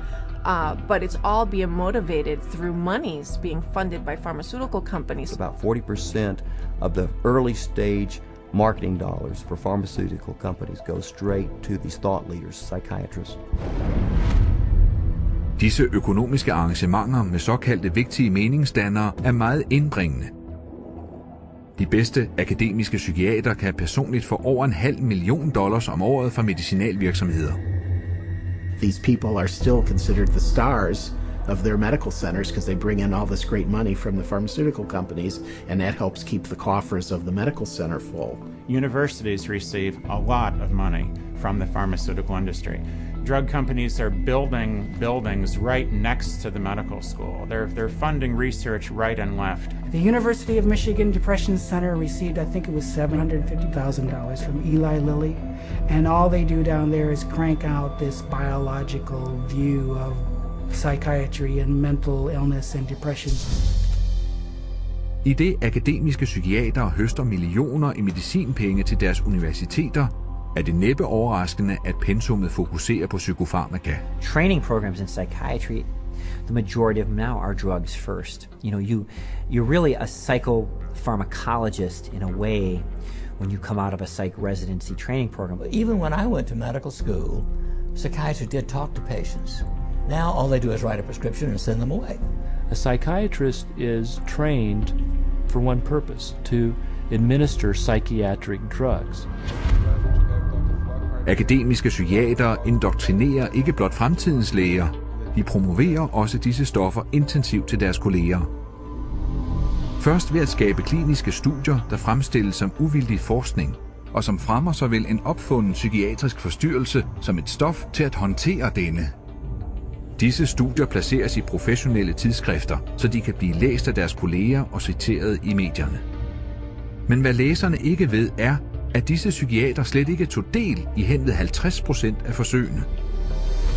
but it's all being motivated through monies being funded by pharmaceutical companies. About 40% of the early stage marketing dollars for pharmaceutical companies go straight to these thought leaders, psychiatrists. Disse økonomiske arrangementer med såkaldte vigtige meningsdannere er meget indbringende. De bedste akademiske psykiater kan personligt få over $500,000 om året fra medicinalvirksomheder. These people are still considered the stars of their medical centers because they bring in all this great money from the pharmaceutical companies, and that helps keep the coffers of the medical center full. Universities receive a lot of money from the pharmaceutical industry. Drug companies are building buildings right next to the medical school. They're funding research right and left. The University of Michigan Depression Center received, I think it was $750,000 from Eli Lilly, and all they do down there is crank out this biological view of psychiatry and mental illness and depression. I det akademiske psykiatere høster millioner i medicinpenge til deres universiteter, er det næppe overraskende, at pensummet fokuserer på psykofarmaka. Training programs in psychiatry, the majority of them now are drugs first. You're really a psychopharmacologist in a way when you come out of a psych residency training program. Even when I went to medical school, psychiatrists did talk to patients. Now all they do is write a prescription and send them away. A psychiatrist is trained for one purpose, to administer psychiatric drugs. Akademiske psykiatere indoktrinerer ikke blot fremtidens læger, de promoverer også disse stoffer intensivt til deres kolleger. Først ved at skabe kliniske studier, der fremstilles som uvildig forskning, og som fremmer såvel en opfunden psykiatrisk forstyrrelse som et stof til at håndtere denne. Disse studier placeres i professionelle tidsskrifter, så de kan blive læst af deres kolleger og citeret i medierne. Men hvad læserne ikke ved er, at disse psykiater slet ikke tog del i hen ved 50% af forsøgene.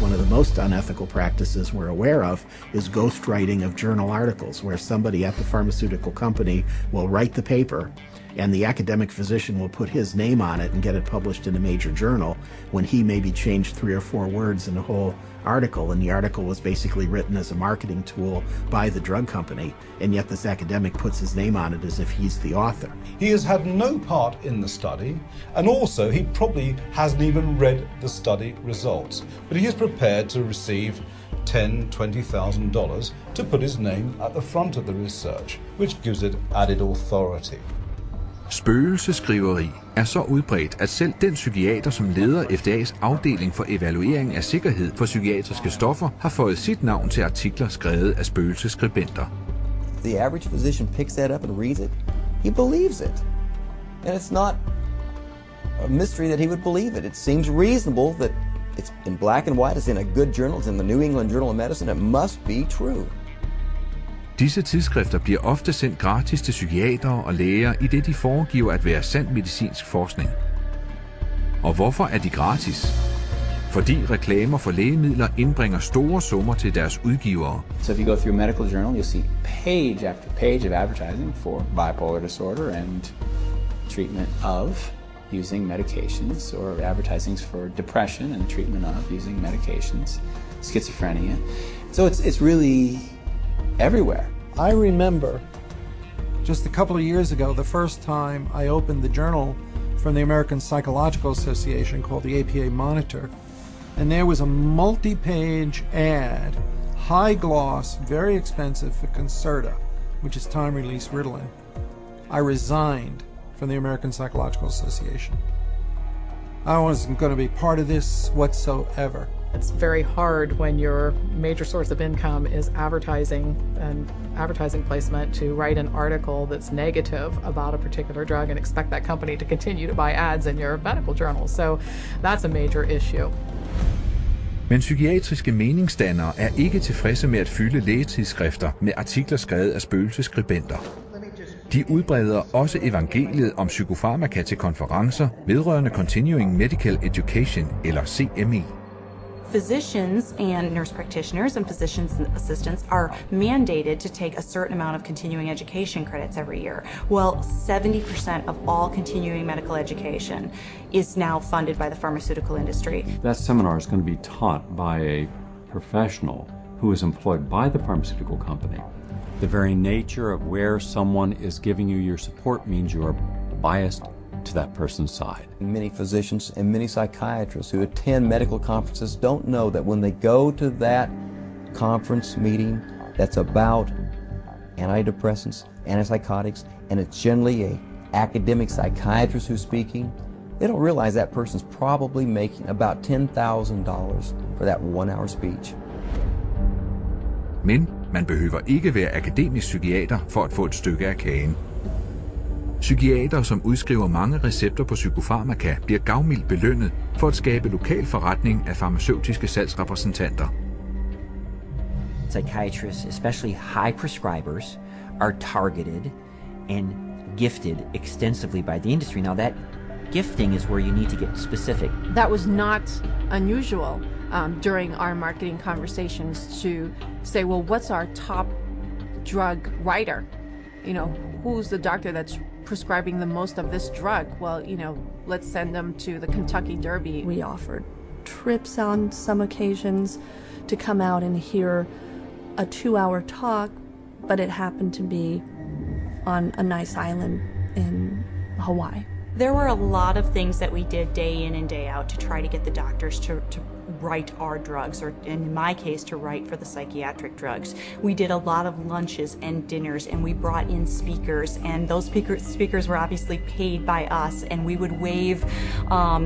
One of the most unethical practices we're aware of is ghostwriting of journal articles, where somebody at the pharmaceutical company will write the paper, and the academic physician will put his name on it and get it published in a major journal when he maybe changed 3 or 4 words in the whole article, and the article was basically written as a marketing tool by the drug company, and yet this academic puts his name on it as if he's the author. He has had no part in the study, and also he probably hasn't even read the study results, but he is prepared to receive $10,000–$20,000 to put his name at the front of the research, which gives it added authority. Spøgelseskriveri er så udbredt, at selv den psykiater, som leder FDA's afdeling for evaluering af sikkerhed for psykiatriske stoffer, har fået sit navn til artikler skrevet af spøgelseskribenter. The average physician picks that up and reads it. He believes it. And it's not a mystery that he would believe it. It seems reasonable that it's in black and white, it's in a good journal, it's in the New England Journal of Medicine, it must be true. Disse tidsskrifter bliver ofte sendt gratis til psykiatere og læger, i det de foregiver at være sand medicinsk forskning. Og hvorfor er de gratis? Fordi reklamer for lægemidler indbringer store summer til deres udgivere. So if you go through a medical journal, you'll see page after page of advertising for bipolar disorder and treatment of using medications, or advertisings for depression and treatment of using medications, schizophrenia. So it's really everywhere. I remember just a couple of years ago, the first time I opened the journal from the American Psychological Association called the APA Monitor, and there was a multi-page ad, high gloss, very expensive, for Concerta, which is time-release Ritalin. I resigned from the American Psychological Association. I wasn't going to be part of this whatsoever. It's very hard when your major source of income is advertising and advertising placement to write an article that's negative about a particular drug and expect that company to continue to buy ads in your medical journal. So that's a major issue. Men psykiatriske meningsdannere er ikke tilfredse med at fylde lægetidsskrifter med artikler skrevet af spøgelseskribenter. De udbreder også evangeliet om psykofarmaka til konferencer vedrørende Continuing Medical Education, eller CME. Physicians and nurse practitioners and physicians assistants are mandated to take a certain amount of continuing education credits every year. Well, 70% of all continuing medical education is now funded by the pharmaceutical industry. That seminar is going to be taught by a professional who is employed by the pharmaceutical company. The very nature of where someone is giving you your support means you are biased to that person's side. Many physicians and many psychiatrists who attend medical conferences don't know that when they go to that conference meeting that's about antidepressants, antipsychotics, and it's generally an academic psychiatrist who's speaking, they don't realize that person's probably making about $10,000 for that 1-hour speech. Men man behøver ikke være akademisk psykiater for at få et stykke af kagen. Psykiatere, som udskriver mange recepter på psykofarmaka, bliver gavmildt belønnet for at skabe lokal forretning af farmaceutiske salgsrepræsentanter. Psychiatrists, especially high prescribers, are targeted and gifted extensively by the industry. Now that gifting is where you need to get specific. That was not unusual during our marketing conversations to say, well, what's our top drug writer? You know, who's the doctor that's prescribing the most of this drug? Well, you know, let's send them to the Kentucky Derby. We offered trips on some occasions to come out and hear a 2-hour talk, but it happened to be on a nice island in Hawaii. There were a lot of things that we did day in and day out to try to get the doctors to write our drugs, or in my case, to write for the psychiatric drugs. We did a lot of lunches and dinners, and we brought in speakers, and those speakers were obviously paid by us, and we would wave,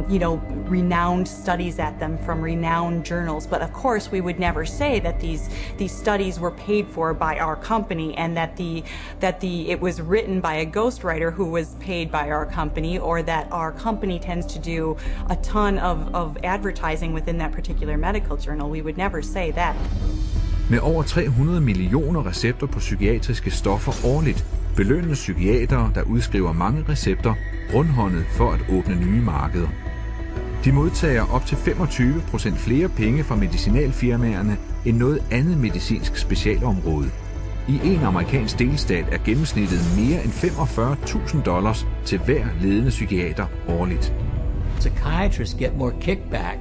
you know, renowned studies at them from renowned journals. But of course, we would never say that these studies were paid for by our company, and that it was written by a ghostwriter who was paid by our company, or that our company tends to do a ton of advertising within that particular medical journal. We would never say that. Med over 300 millioner recepter på psykiatriske stoffer årligt, belønnes psykiatere, der udskriver mange recepter, rundhåndet for at åbne nye markeder. De modtager op til 25% flere penge fra medicinalfirmaerne end noget andet medicinsk specialområde. I en amerikansk delstat er gennemsnittet mere end $45.000 til hver ledende psykiater årligt. Psychiatrists get more kickback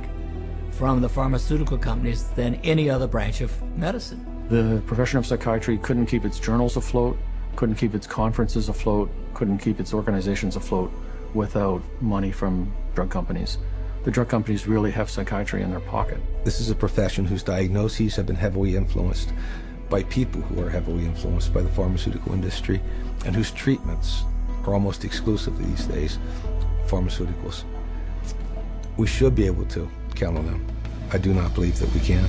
from the pharmaceutical companies than any other branch of medicine. The profession of psychiatry couldn't keep its journals afloat, couldn't keep its conferences afloat, couldn't keep its organizations afloat without money from drug companies. The drug companies really have psychiatry in their pocket. This is a profession whose diagnoses have been heavily influenced by people who are heavily influenced by the pharmaceutical industry, and whose treatments are almost exclusively these days pharmaceuticals. We should be able to count on them. I do not believe that we can.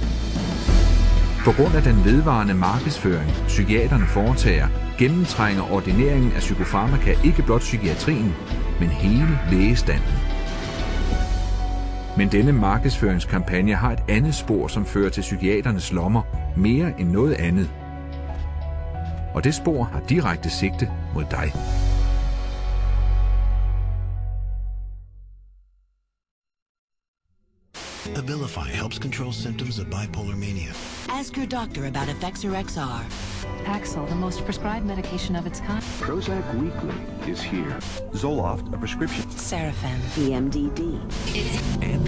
På grund af den vedvarende markedsføring, psykiaterne foretager, gennemtrænger ordineringen af psykofarmaka ikke blot psykiatrien, men hele lægestanden. Men denne markedsføringskampagne har et andet spor, som fører til psykiaternes lommer mere end noget andet. Og det spor har direkte sigte mod dig. Abilify helps control symptoms of bipolar mania. Ask your doctor about Effexor XR. Axel, the most prescribed medication of its kind. Prozac Weekly is here. Zoloft, a prescription. Seraphim. EMDD. And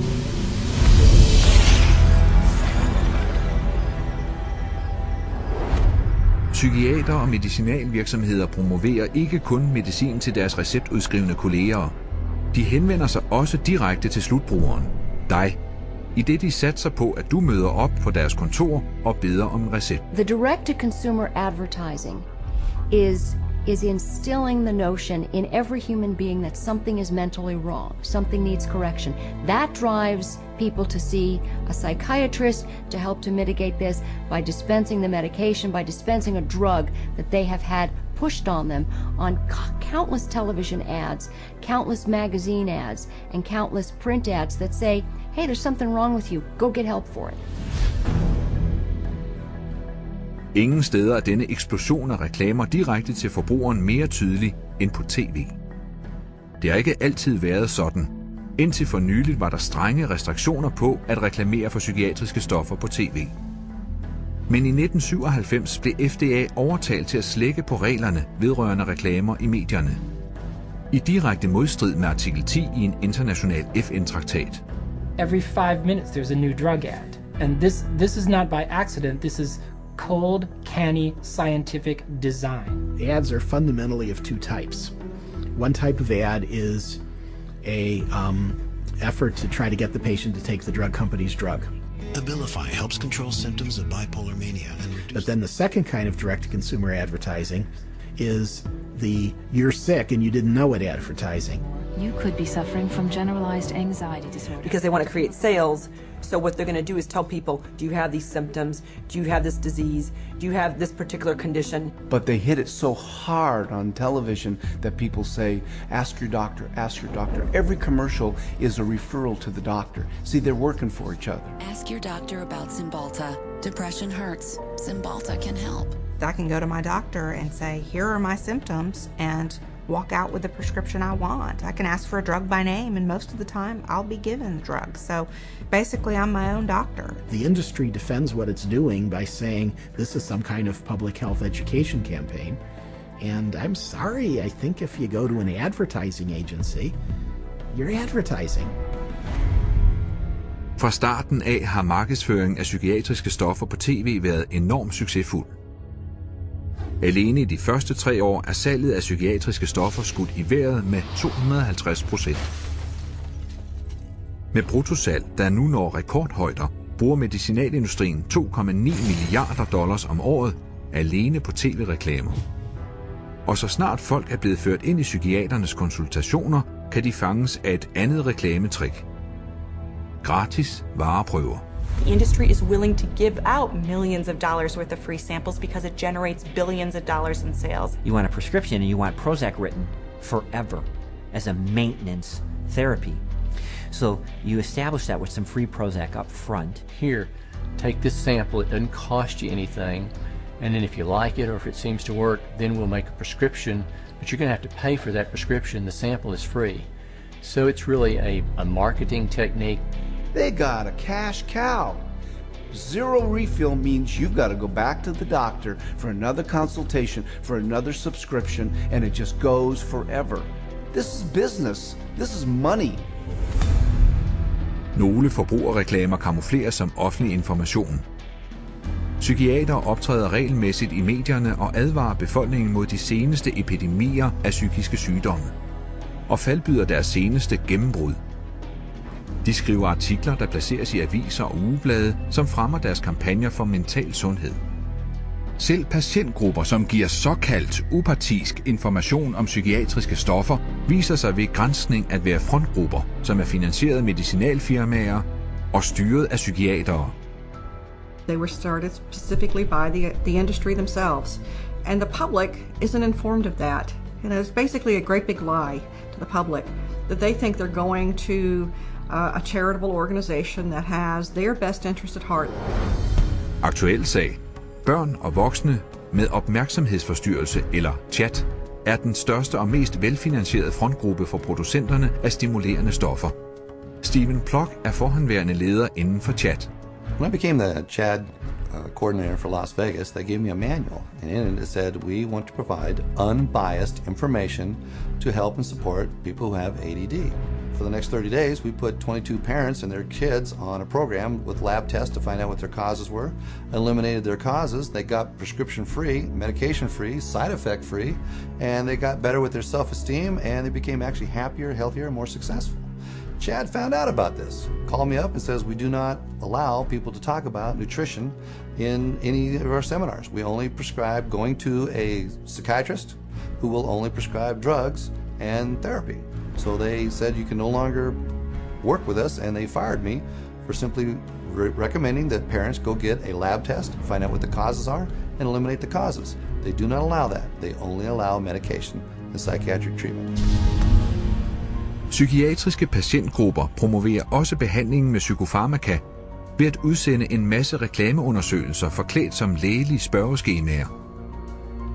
Psykiater og medicinalvirksomheder promoverer ikke kun medicin til deres receptudskrivende kolleger. De henvender sig også direkte til slutbrugeren, dig, i det de satser på, at du møder op på deres kontor og beder om en recept. The direct-to-consumer advertising is instilling the notion in every human being that something is mentally wrong, something needs correction. That drives people to see a psychiatrist to help to mitigate this by dispensing the medication, by dispensing a drug that they have had pushed on them on countless television ads, countless magazine ads, and countless print ads that say, hey, there's something wrong with you, go get help for it. Ingen steder er denne eksplosion af reklamer direkte til forbrugeren mere tydelig end på tv. Det har ikke altid været sådan. Indtil for nyligt var der strenge restriktioner på at reklamere for psykiatriske stoffer på tv. Men i 1997 blev FDA overtalt til at slække på reglerne vedrørende reklamer i medierne. I direkte modstrid med artikel 10 i en international FN-traktat. Every 5 minutes there's a new drug ad. And this is not by accident, this is cold, canny, scientific design. The ads are fundamentally of two types. One type of ad is a effort to try to get the patient to take the drug company's drug. Abilify helps control symptoms of bipolar mania and reduce. But then the second kind of direct-to-consumer advertising is the you're sick and you didn't know it advertising. You could be suffering from generalized anxiety disorder. Because they want to create sales, so what they're going to do is tell people, do you have these symptoms? Do you have this disease? Do you have this particular condition? But they hit it so hard on television that people say, ask your doctor, ask your doctor. Every commercial is a referral to the doctor. See, they're working for each other. Ask your doctor about Cymbalta. Depression hurts. Cymbalta can help. I can go to my doctor and say, here are my symptoms, and walk out with the prescription I want. I can ask for a drug by name, and most of the time I'll be given the drug. So basically I'm my own doctor. The industry defends what it's doing by saying this is some kind of public health education campaign. And I'm sorry, I think if you go to an advertising agency, you're advertising. Fra starten af har markedsføring af psykiatriske stoffer på tv været enormt succesfuld. Alene i de første 3 år er salget af psykiatriske stoffer skudt i vejret med 250%. Med bruttosalg, der nu når rekordhøjder, bruger medicinalindustrien $2,9 milliarder om året alene på tv-reklamer. Og så snart folk er blevet ført ind i psykiaternes konsultationer, kan de fanges af et andet reklametrik. Gratis vareprøver. The industry is willing to give out millions of dollars worth of free samples because it generates billions of dollars in sales. You want a prescription and you want Prozac written forever as a maintenance therapy. So you establish that with some free Prozac up front. Here, take this sample, it doesn't cost you anything, and then if you like it or if it seems to work, then we'll make a prescription, but you're going to have to pay for that prescription. The sample is free. So it's really a marketing technique. They got a cash cow. Zero refill means you've got to go back to the doctor for another consultation, for another subscription, and it just goes forever. This is business. This is money. Nogle forbrugerreklamer kamufleres som offentlig information. Psykiatere optræder regelmæssigt i medierne og advarer befolkningen mod de seneste epidemier af psykiske sygdomme. Og faldbyder deres seneste gennembrud. De skriver artikler, der placeres i aviser og ugeblade, som fremmer deres kampagner for mental sundhed. Selv patientgrupper, som giver såkaldt upartisk information om psykiatriske stoffer, viser sig ved granskning at være frontgrupper, som er finansieret af medicinalfirmaer og styret af psykiatere. They were started specifically by the industry themselves, and the public isn't informed of that. You know, it's basically a great big lie to the public that they think they're going to a charitable organization that has their best interest at heart. Aktuel sag. Børn og voksne med opmærksomhedsforstyrrelse eller chat er den største og mest velfinansierede frontgruppe for producenterne af stimulerende stoffer. Stephen Plock er forhenværende leder inden for chat. When I became the CHAD coordinator for Las Vegas, they gave me a manual, and in it said, we want to provide unbiased information to help and support people who have ADD. For the next 30 days, we put 22 parents and their kids on a program with lab tests to find out what their causes were, eliminated their causes, they got prescription-free, medication-free, side-effect-free, and they got better with their self-esteem, and they became actually happier, healthier, and more successful. Chad found out about this, called me up and says, we do not allow people to talk about nutrition in any of our seminars. We only prescribe going to a psychiatrist who will only prescribe drugs and therapy. So they said you can no longer work with us, and they fired me for simply recommending that parents go get a lab test, find out what the causes are, and eliminate the causes. They do not allow that. They only allow medication and psychiatric treatment. Psykiatriske patientgrupper promoverer også behandlingen med psykofarmaka ved at udsende en masse reklameundersøgelser forklædt som lægelige spørgeskemaer.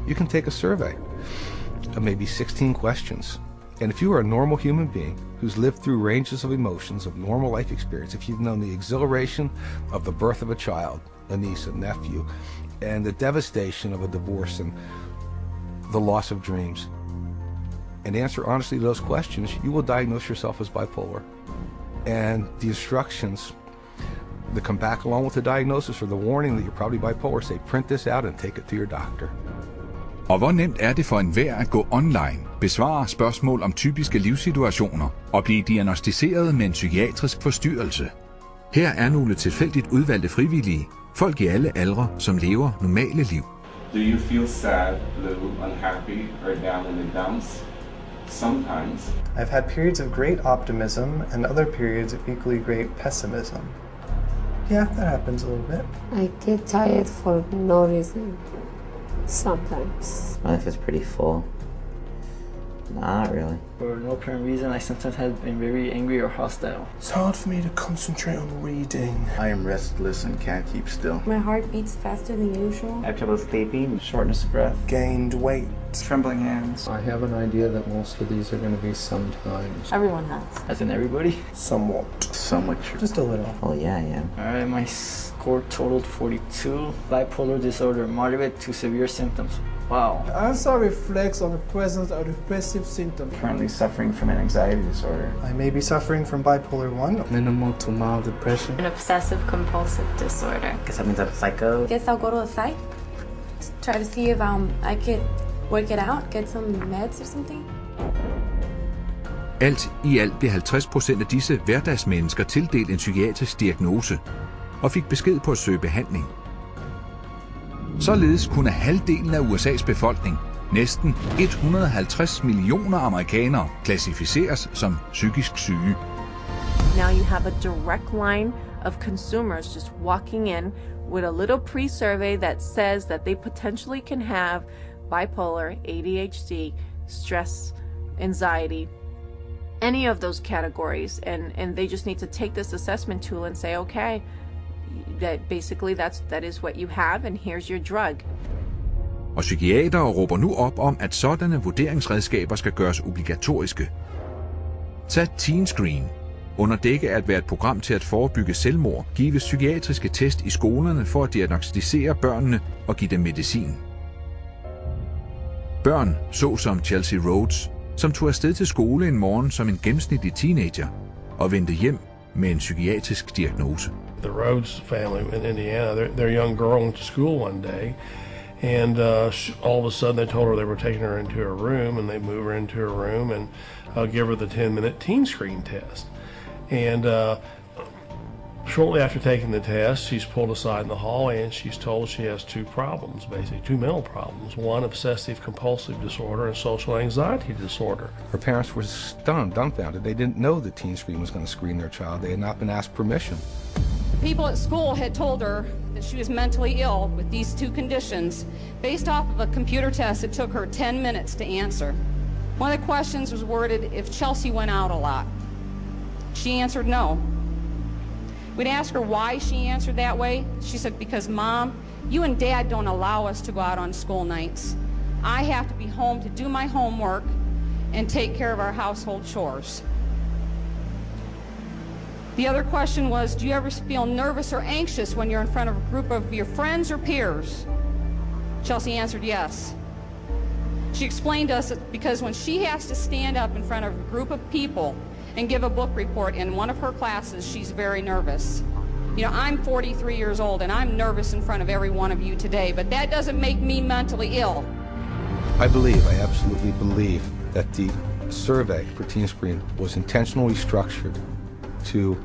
You can take a survey of maybe 16 questions. And if you are a normal human being who's lived through ranges of emotions of normal life experience, if you've known the exhilaration of the birth of a child, a niece, a nephew, and the devastation of a divorce and the loss of dreams, and answer honestly to those questions, you will diagnose yourself as bipolar. And the instructions that come back along with the diagnosis or the warning that you're probably bipolar say, print this out and take it to your doctor. Og hvor nemt er det for enhver at gå online, besvare spørgsmål om typiske livssituationer og blive diagnosticeret med en psykiatrisk forstyrrelse? Her er nogle tilfældigt udvalgte frivillige, folk i alle aldre, som lever normale liv. Do you feel sad, blue, unhappy, or down in the dumps? Sometimes. I've had periods of great optimism and other periods of equally great pessimism. Yeah, that happens a little bit. I get tired for no reason. Sometimes. My life is pretty full. Nah, not really. For no apparent reason, I sometimes have been very angry or hostile. It's hard for me to concentrate on reading. I am restless and can't keep still. My heart beats faster than usual. I have trouble sleeping, shortness of breath. Gained weight. Trembling hands. I have an idea that most of these are going to be sometimes. Everyone has. As in everybody? Somewhat. Somewhat true. Just a little. Oh yeah, yeah. Alright, my score totaled 42. Bipolar disorder, moderate to severe symptoms. Wow. Answer reflects on the presence of depressive symptoms. Currently suffering from an anxiety disorder. I may be suffering from bipolar 1. Minimal to mild depression. An obsessive compulsive disorder. Guess that means I'm psycho. Guess I'll go to a psych. Try to see if I could work it out, get some meds or something. Alt i alt blev 50% af disse hverdagsmennesker tildelt en psykiatrisk diagnose og fik besked på at søge behandling. Således kunne halvdelen af USA's befolkning, næsten 150 millioner amerikanere, klassificeres som psykisk syge. Now you have a direct line of consumers just walking in with a little pre-survey that says that they potentially can have bipolar, ADHD, stress, anxiety, any of those categories, and they just need to take this assessment tool and say, okay, that basically that is what you have, and here's your drug. Og psykiatere råber nu op om, at sådanne vurderingsredskaber skal gøres obligatoriske. Tag Teen Screen. Under dække af at være et program til at forebygge selvmord, gives psykiatriske test i skolerne for at diagnostisere børnene og give dem medicin. Børn såsom Chelsea Rhodes, som tog afsted til skole en morgen som en gennemsnitlig teenager og vendte hjem med en psykiatrisk diagnose. The Rhodes family in Indiana, their young girl went to school one day, and all of a sudden they told her they were taking her into her room, and they move her into her room and give her the 10-minute teen screen test. And shortly after taking the test, she's pulled aside in the hallway and she's told she has two problems, basically two mental problems. One, obsessive compulsive disorder, and social anxiety disorder. Her parents were stunned, dumbfounded. They didn't know the teen screen was going to screen their child. They had not been asked permission. People at school had told her that she was mentally ill with these two conditions based off of a computer test that took her 10 minutes to answer. One of the questions was worded if Chelsea went out a lot. She answered no. We'd ask her why she answered that way. She said, because Mom, you and Dad don't allow us to go out on school nights. I have to be home to do my homework and take care of our household chores. The other question was, do you ever feel nervous or anxious when you're in front of a group of your friends or peers? Chelsea answered yes. She explained to us that because when she has to stand up in front of a group of people and give a book report in one of her classes, she's very nervous. You know, I'm 43 years old and I'm nervous in front of every one of you today, but that doesn't make me mentally ill. I absolutely believe that the survey for Teen Screen was intentionally structured to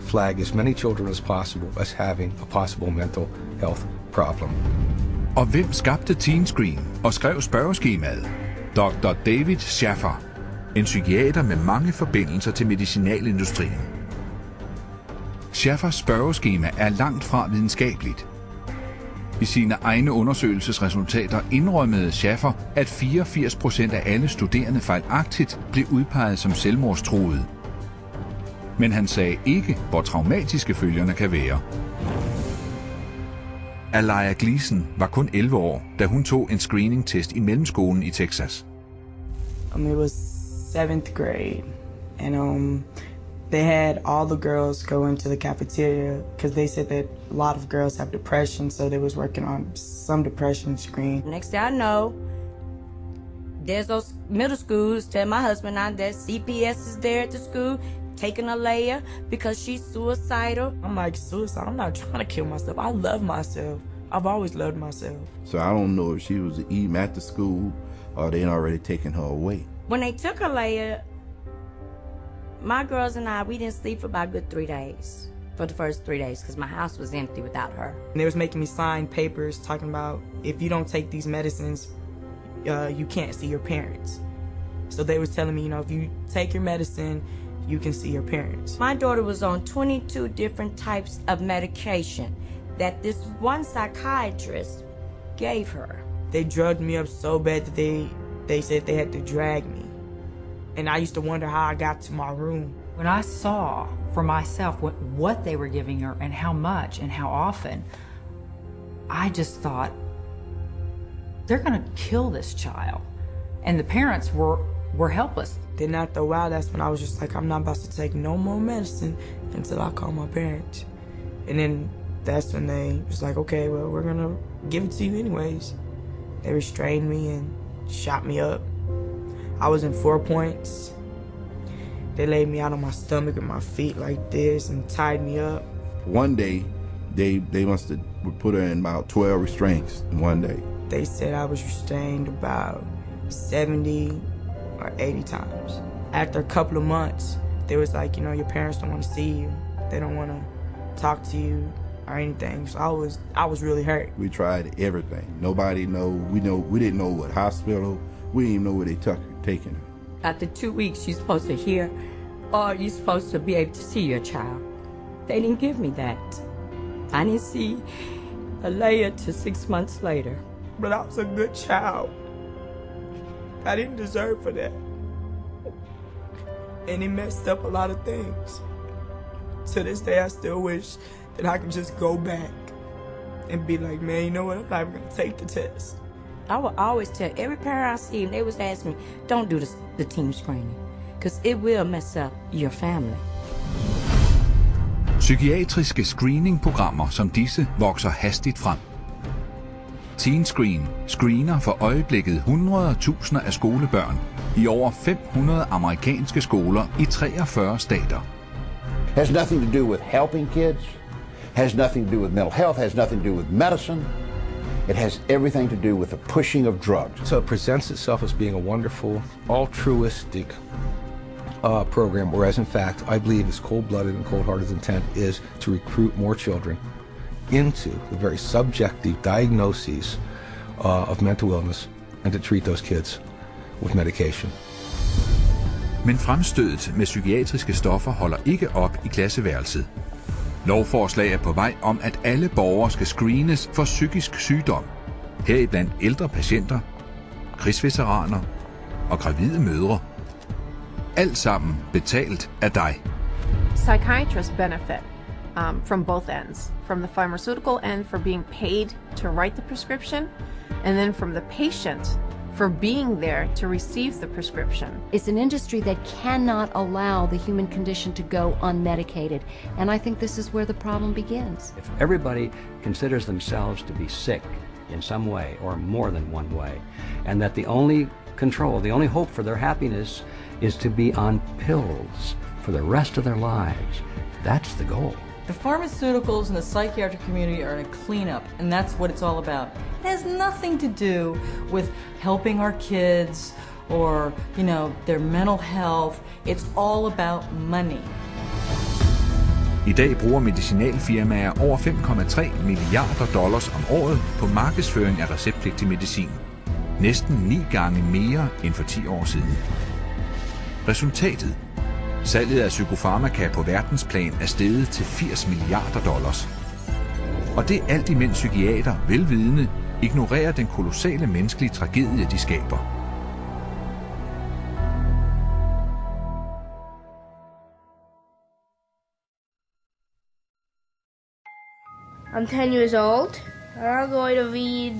flag as many children as possible as having a possible mental health problem. Og hvem skabte Teen Screen og skrev spørgeskemaet? Dr. David Schaffer, en psykiater med mange forbindelser til medicinalindustrien. Schaffers spørgeskema er langt fra videnskabeligt. I sine egne undersøgelsesresultater indrømmede Schaffer, at 84% af alle studerende fejlagtigt blev udpeget som selvmordstruede. Men han sagde ikke, hvor traumatiske følgerne kan være. Alaya Gleason var kun 11 år, da hun tog en screening-test i mellemskolen i Texas. It was 7th grade, and they had all the girls go into the cafeteria because they said that a lot of girls have depression, so they was working on some depression screen. Next thing I know, there's those middle schools tell my husband and I that CPS is there at the school taking a layer because she's suicidal. I'm like, suicide? I'm not trying to kill myself. I love myself. I've always loved myself. So I don't know if she was even at the school or they'd already taken her away. When they took her layer, my girls and I, we didn't sleep for about a good 3 days. For the first 3 days, because my house was empty without her. And they was making me sign papers talking about if you don't take these medicines, you can't see your parents. So they was telling me, you know, if you take your medicine, you can see your parents. My daughter was on 22 different types of medication that this one psychiatrist gave her. They drugged me up so bad that they said they had to drag me. And I used to wonder how I got to my room. When I saw for myself what they were giving her and how much and how often, I just thought, they're gonna kill this child. And the parents were helpless. Then after a while, that's when I was just like, I'm not about to take no more medicine until I call my parents. And then that's when they was like, okay, well, we're gonna give it to you anyways. They restrained me and shot me up. I was in 4 points. They laid me out on my stomach with my feet like this and tied me up. One day, they must have put her in about 12 restraints in one day. They said I was restrained about 70 or 80 times. After a couple of months, they was like, you know, your parents don't want to see you. They don't want to talk to you or anything. So I was really hurt. We tried everything. Nobody know. We didn't know what hospital. We didn't even know where they taking her. After 2 weeks, you're supposed to hear, or you're supposed to be able to see your child. They didn't give me that. I didn't see Alea till 6 months later. But I was a good child. I didn't deserve for that. And it messed up a lot of things. To this day, I still wish that I could just go back and be like, man, you know what, I'm not even gonna take the test. I would always tell every parent I see, and they was asking me, don't do the team screening, because it will mess up your family. Psykiatriske screeningprogrammer som disse vokser hastigt frem. Teen Screen screener for øjeblikket 100.000 af skolebørn i over 500 amerikanske skoler i 43 stater. Has nothing to do with helping kids, has nothing to do with mental health, has nothing to do with medicine. It has everything to do with the pushing of drugs. So it presents itself as being a wonderful, altruistic program, whereas in fact, I believe its cold-blooded and cold-hearted intent is to recruit more children into the very subjective diagnoses of mental illness and to treat those kids with medication. Men fremstødet med psykiatriske stoffer holder ikke op i klasseværelset. Lovforslag er på vej om, at alle borgere skal screenes for psykisk sygdom, heriblandt ældre patienter, krigsveteraner og gravide mødre. Alt sammen betalt af dig. Psychiatrists benefit from both ends, from the pharmaceutical end for being paid to write the prescription, and then from the patient for being there to receive the prescription. It's an industry that cannot allow the human condition to go unmedicated, and I think this is where the problem begins. If everybody considers themselves to be sick in some way or more than one way, and that the only control, the only hope for their happiness is to be on pills for the rest of their lives, that's the goal. The pharmaceuticals and the psychiatric community are in a cleanup, and that's what it's all about. It has nothing to do with helping our kids or, you know, their mental health. It's all about money. I dag bruger medicinalfirmaer over $5,3 milliarder om året på markedsføring af receptpligtig medicin. Næsten 9 gange mere end for 10 år siden. Resultatet: salget af psykofarmaka på verdensplan er steget til $80 milliarder. Og det alt imens psykiater, velvidende, ignorerer den kolossale menneskelige tragedie, de skaber. I'm 10 years old, and I'm going to read,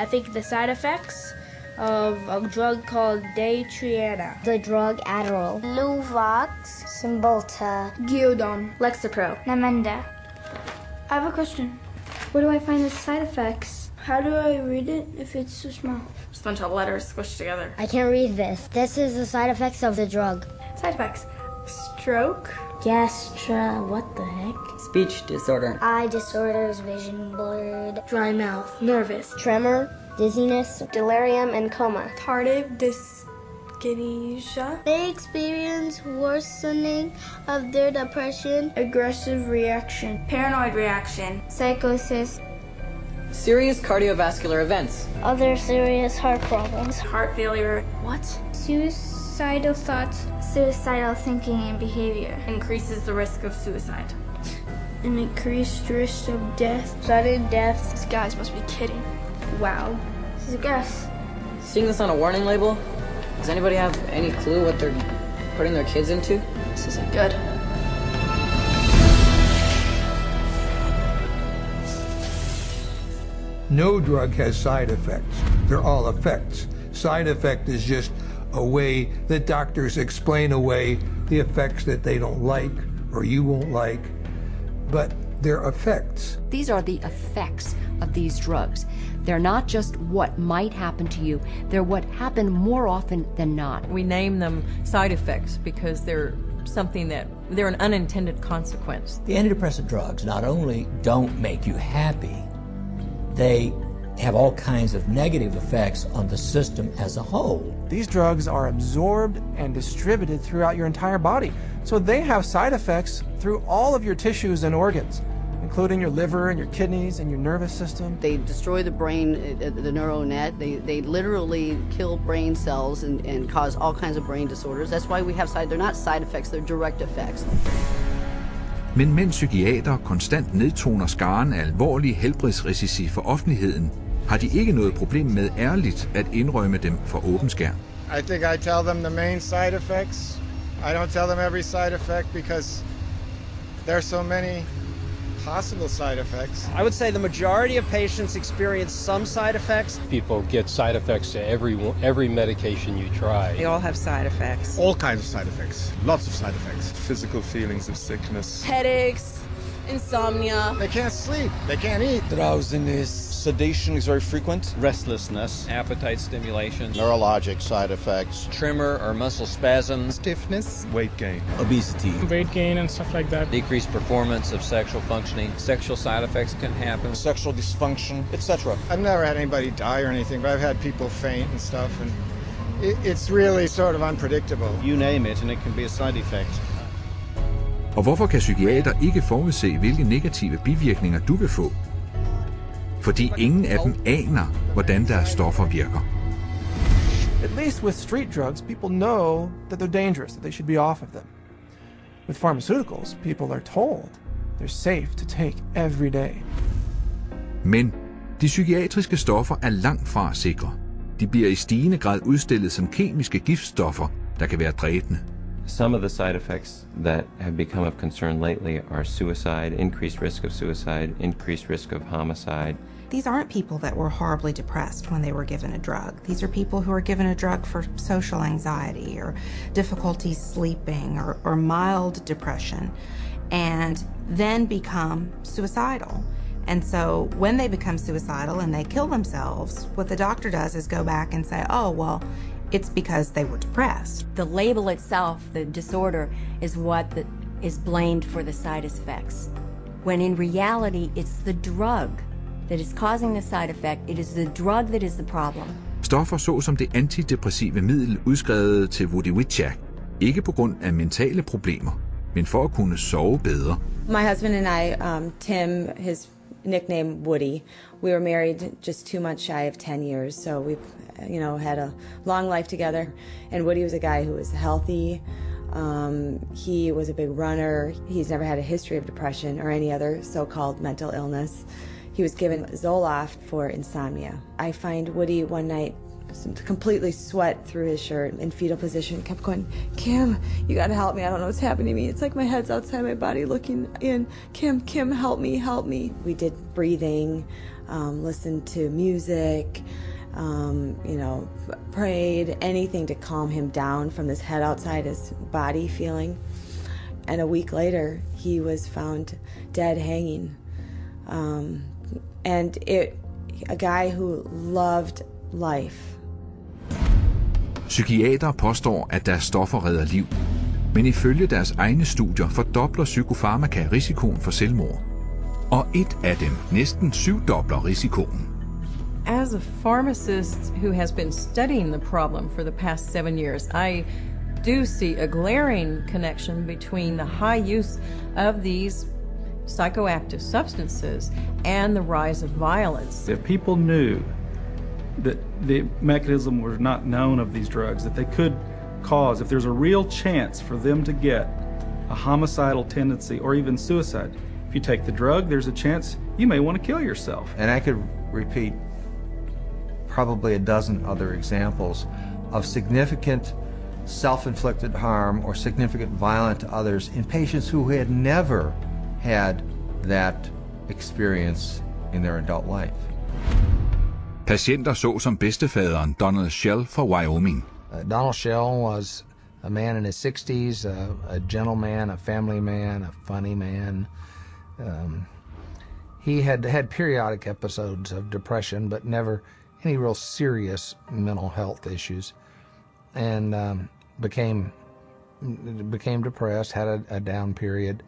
I think, the side effects of a drug called Daytriana. The drug Adderall. Luvox. Cymbalta. Gyudon. Lexapro. Namenda. I have a question. Where do I find the side effects? How do I read it if it's so small? Just a bunch of letters squished together. I can't read this. This is the side effects of the drug. Side effects. Stroke. What the heck? Speech disorder. Eye disorders, vision blurred. Dry mouth. Nervous. Tremor. Dizziness. Delirium and coma. Tardive dyskinesia. They experience worsening of their depression. Aggressive reaction. Paranoid reaction. Psychosis. Serious cardiovascular events. Other serious heart problems. Heart failure. What? Suicide. Suicidal thoughts. Suicidal thinking and behavior. Increases the risk of suicide. An increased risk of death. Sudden death. These guys must be kidding. Wow. This is a guess. Seeing this on a warning label, does anybody have any clue what they're putting their kids into? This isn't good. No drug has side effects. They're all effects. Side effect is just a way that doctors explain away the effects that they don't like or you won't like, but they're effects. These are the effects of these drugs. They're not just what might happen to you, they're what happen more often than not. We name them side effects because they're an unintended consequence. The antidepressant drugs not only don't make you happy, they have all kinds of negative effects on the system as a whole. These drugs are absorbed and distributed throughout your entire body, so they have side effects through all of your tissues and organs, including your liver and your kidneys and your nervous system. They destroy the brain, the neural net. They literally kill brain cells and cause all kinds of brain disorders. That's why we have they're not side effects, they're direct effects. Men mens psykiatere konstant nedtoner skaren af alvorlige helbredsrisici for offentligheden, har de ikke noget problem med ærligt at indrømme dem for åben skærm. I think I tell them the main side effects. I don't tell them every side effect because there are so many possible side effects. I would say the majority of patients experience some side effects. People get side effects to every medication you try. They all have side effects. All kinds of side effects. Lots of side effects. Physical feelings of sickness. Headaches, insomnia. They can't sleep. They can't eat. Drowsiness. Sedation is very frequent. Restlessness. Appetite stimulation. Neurologic side effects. Tremor or muscle spasms. Stiffness. Weight gain. Obesity. Weight gain and stuff like that. Decreased performance of sexual functioning. Sexual side effects can happen. Sexual dysfunction, etc. I've never had anybody die or anything, but I've had people faint and stuff, and it's really sort of unpredictable. You name it, and it can be a side effect. Og hvorfor kan psykiater ikke forudse, hvilke negative bivirkninger du vil få? Fordi ingen af dem aner, hvordan deres stoffer virker. At least with street drugs, people know that they're dangerous, that they should be off of them. With pharmaceuticals, people are told they're safe to take every day. Men de psykiatriske stoffer er langt fra sikre. De bliver i stigende grad udstillet som kemiske giftstoffer, der kan være dræbende. Some of the side effects that have become of concern lately are suicide, increased risk of suicide, increased risk of homicide. These aren't people that were horribly depressed when they were given a drug. These are people who are given a drug for social anxiety or difficulty sleeping or mild depression and then become suicidal. And so when they become suicidal and they kill themselves, what the doctor does is go back and say, oh, well, it's because they were depressed. The label itself, the disorder, is what is blamed for the side effects. When in reality, it's the drug that is causing the side effect. It is the drug that is the problem. Stoffer såsom det antidepressive middel udskrevet til Dødelig, ikke på grund af mentale problemer, men for at kunne sove bedre. My husband and I, Tim, his nickname Woody, we were married just 2 months shy of 10 years, so we've had a long life together. And Woody was a guy who was healthy. He was a big runner. He's never had a history of depression or any other so-called mental illness. He was given Zoloft for insomnia. I find Woody one night completely sweat through his shirt in fetal position, kept going, Kim, you gotta help me. I don't know what's happening to me. It's like my head's outside my body looking in. Kim, help me, help me. We did breathing, listened to music, prayed, anything to calm him down from this head outside his body feeling. And a week later, he was found dead hanging. A guy who loved life. Psykiatere påstår, at deres stoffer redder liv. Men ifølge deres egne studier fordobler psykofarmaka risikoen for selvmord. Og et af dem næsten 7-dobler risikoen. As a pharmacist who has been studying the problem for the past 7 years, I do see a glaring connection between the high use of these psychoactive substances and the rise of violence. If people knew that the mechanism was not known of these drugs, that they could cause, if there's a real chance for them to get a homicidal tendency or even suicide, if you take the drug, there's a chance you may want to kill yourself. And I could repeat probably a dozen other examples of significant self-inflicted harm or significant violence to others in patients who had never had that experience in their adult life. Patienter såsom bedstefaderen Donald Shell fra Wyoming. Donald Shell was a man in his 60s, a gentleman, a family man, a funny man. He had had periodic episodes of depression, but never any real serious mental health issues, and became depressed, had a down period,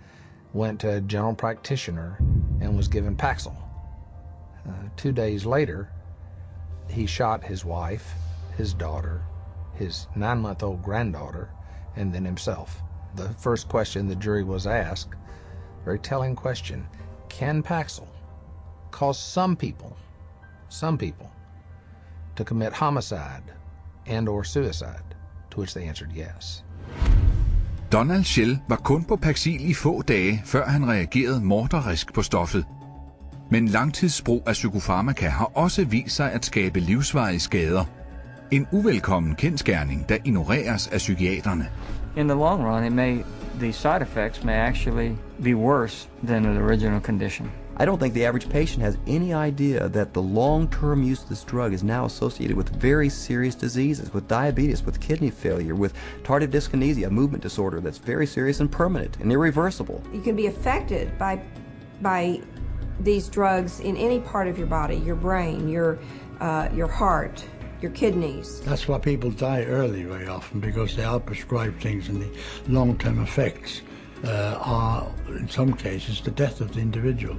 went to a general practitioner, and was given Paxil. 2 days later, he shot his wife, his daughter, his 9-month-old granddaughter, and then himself. The first question the jury was asked, very telling question, can Paxil cause some people to commit homicide and or suicide? To which they answered yes. Donald Shell var kun på Paxil i få dage, før han reagerede morderisk på stoffet. Men langtidsbrug af psykofarmaka har også vist sig at skabe livsvarige skader. En uvelkommen kendsgerning, der ignoreres af psykiaterne. In the long run, the side effects may actually be worse than the original condition. I don't think the average patient has any idea that the long-term use of this drug is now associated with very serious diseases, with diabetes, with kidney failure, with tardive dyskinesia, a movement disorder that's very serious and permanent and irreversible. You can be affected by these drugs in any part of your body, your brain, your heart, your kidneys. That's why people die early very often, because they are prescribed things, and the long-term effects are, in some cases, the death of the individual.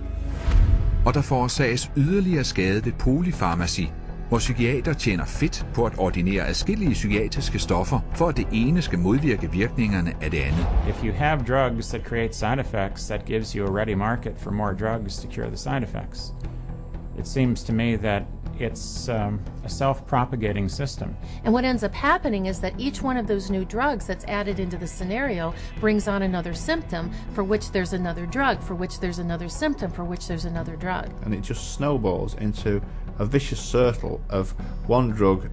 Og der forårsages yderligere skade ved polyfarmaci, hvor psykiater tjener fedt på at ordinere adskillige psykiatriske stoffer, for at det ene skal modvirke virkningerne af det andet. If you have drugs that create side effects, that gives you a ready market for more drugs to cure the side effects. It seems to me that it's a self-propagating system. And what ends up happening is that each one of those new drugs that's added into the scenario brings on another symptom for which there's another drug, for which there's another symptom, for which there's another drug. And it just snowballs into a vicious circle of one drug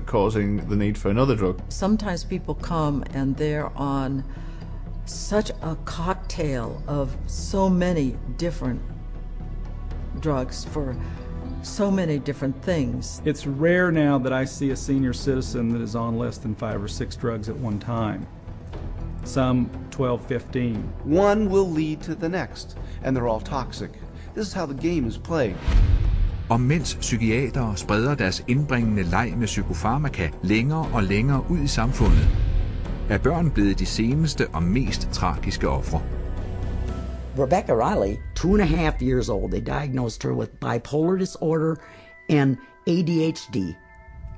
causing the need for another drug. Sometimes people come and they're on such a cocktail of so many different drugs for so many different things. It's rare now that I see a senior citizen that is on less than 5 or 6 drugs at one time. Some 12, 15. One will lead to the next, and they're all toxic. This is how the game is played. Og mens psykiatere spreder deres indbringende leg med psykofarmaka længere og længere ud i samfundet, er børn blevet de seneste og mest tragiske ofre. Rebecca Riley, 2.5 years old, they diagnosed her with bipolar disorder and ADHD.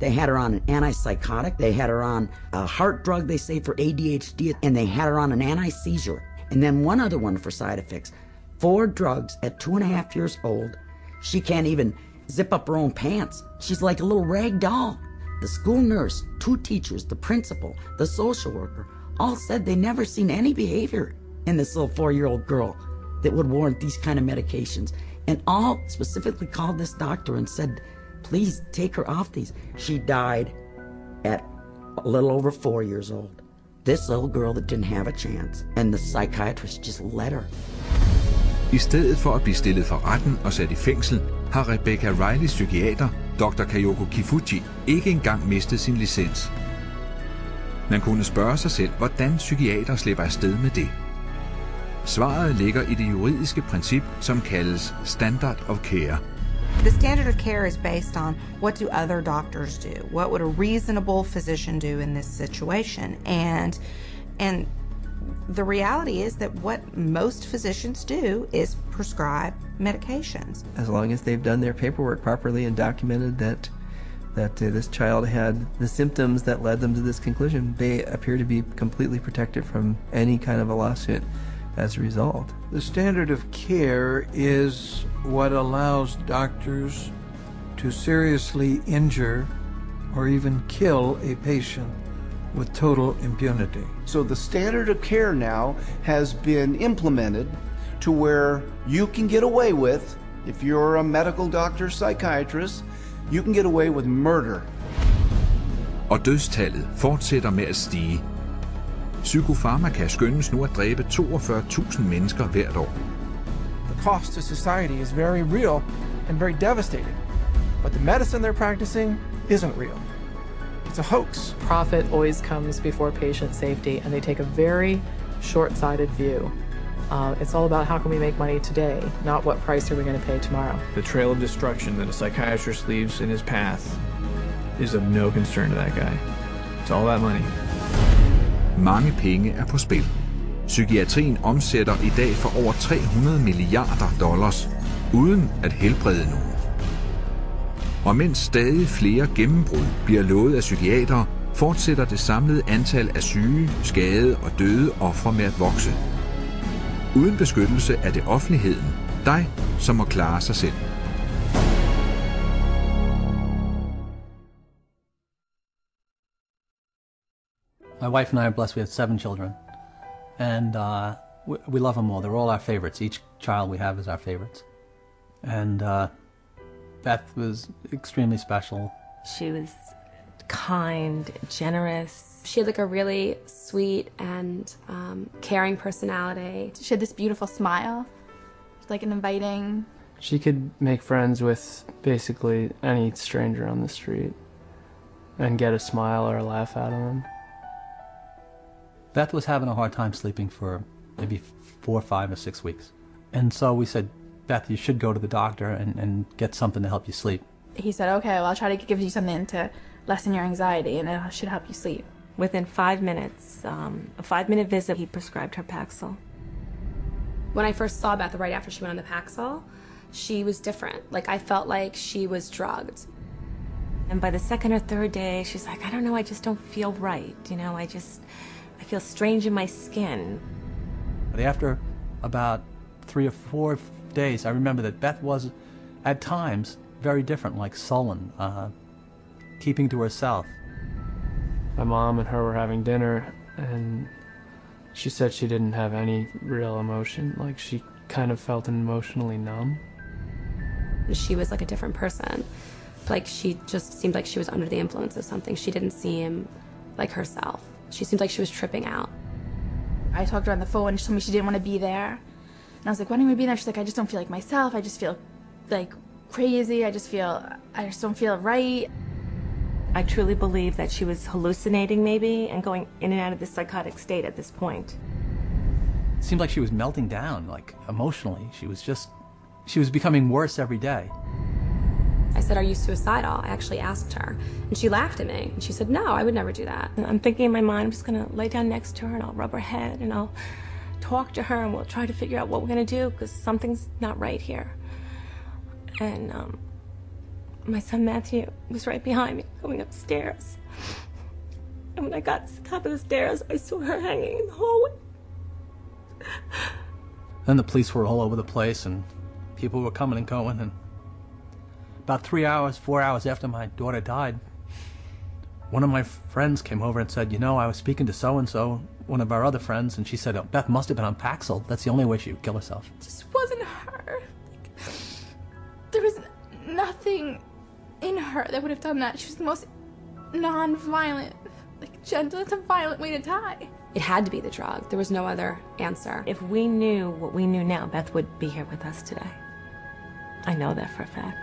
They had her on an antipsychotic, they had her on a heart drug, they say, for ADHD, and they had her on an anti-seizure. And then one other one for side effects. 4 drugs at 2.5 years old. She can't even zip up her own pants. She's like a little rag doll. The school nurse, 2 teachers, the principal, the social worker, all said they never seen any behavior in this little 4-year-old girl that would warrant these kind of medications. And all specifically called this doctor and said, please take her off these. She died at a little over 4 years old. This little girl that didn't have a chance, and the psychiatrist just let her. I stedet for at blive stillet for retten og sat i fængsel, har Rebecca Rileys psykiater, Dr. Kayoko Kifuji, ikke engang mistet sin licens. Man kunne spørge sig selv, hvordan psykiater slipper afsted med det. Svaret ligger i det juridiske princip, som kaldes standard of care. The standard of care is based on what do other doctors do? What would a reasonable physician do in this situation? And the reality is that what most physicians do is prescribe medications. As long as they've done their paperwork properly and documented that this child had the symptoms that led them to this conclusion, they appear to be completely protected from any kind of a lawsuit as a result. The standard of care is what allows doctors to seriously injure or even kill a patient with total impunity. So the standard of care now has been implemented to where you can get away with, if you're a medical doctor, psychiatrist, you can get away with murder. Og dødstallet fortsætter med at stige. Psykofarmaka skønnes nu at dræbe 42.000 mennesker hvert år. The cost to society is very real and very devastating. But the medicine they're practicing isn't real. It's a hoax. Profit always comes before patient safety, and they take a very short-sighted view. It's all about how can we make money today, not what price are we going to pay tomorrow. The trail of destruction that a psychiatrist leaves in his path is of no concern to that guy. It's all about money. Mange penge er på spil. Psykiatrien omsætter i dag for over $300 milliarder, uden at helbrede nogen. Og mens stadig flere gennembrud bliver lovet af psykiatere, fortsætter det samlede antal af syge, skadede og døde ofre med at vokse. Uden beskyttelse er det offentligheden, dig, som må klare sig selv. My wife and I are blessed. We have 7 children, and we love them all. They're all our favorites. Each child we have is our favorites. And Beth was extremely special. She was kind, generous. She had like a really sweet and caring personality. She had this beautiful smile, like an inviting. She could make friends with basically any stranger on the street and get a smile or a laugh out of them. Beth was having a hard time sleeping for maybe 4, 5, or 6 weeks. And so we said, Beth, you should go to the doctor and get something to help you sleep. He said, okay, well, I'll try to give you something to lessen your anxiety, and it should help you sleep. Within 5 minutes, a 5-minute visit, he prescribed her Paxil. When I first saw Beth right after she went on the Paxil, she was different. Like, I felt like she was drugged. And by the 2nd or 3rd day, she's like, I don't know, I just don't feel right. You know, I feel strange in my skin. But after about 3 or 4 days, I remember that Beth was, at times, very different, like sullen, keeping to herself. My mom and her were having dinner, and she said she didn't have any real emotion. Like, she kind of felt emotionally numb. She was like a different person. Like, she just seemed like she was under the influence of something. She didn't seem like herself. She seemed like she was tripping out. I talked to her on the phone, and she told me she didn't want to be there. And I was like, why don't you be there? She's like, I just don't feel like myself. I just feel like crazy. I just don't feel right. I truly believe that she was hallucinating maybe and going in and out of this psychotic state at this point. It seemed like she was melting down, like emotionally. She was becoming worse every day. I said, are you suicidal? I actually asked her. And she laughed at me. And she said, no, I would never do that. I'm thinking in my mind, I'm just going to lay down next to her and I'll rub her head and I'll talk to her and we'll try to figure out what we're going to do because something's not right here. And my son Matthew was right behind me going upstairs. And when I got to the top of the stairs, I saw her hanging in the hallway. Then the police were all over the place and people were coming and going, and about 3 hours, 4 hours after my daughter died, one of my friends came over and said, you know, I was speaking to so-and-so, one of our other friends, and she said, oh, Beth must have been on Paxil. That's the only way she would kill herself. It just wasn't her. There was nothing in her that would have done that. She was the most non-violent, gentle. It's a violent way to die. It had to be the drug. There was no other answer. If we knew what we knew now, Beth would be here with us today. I know that for a fact.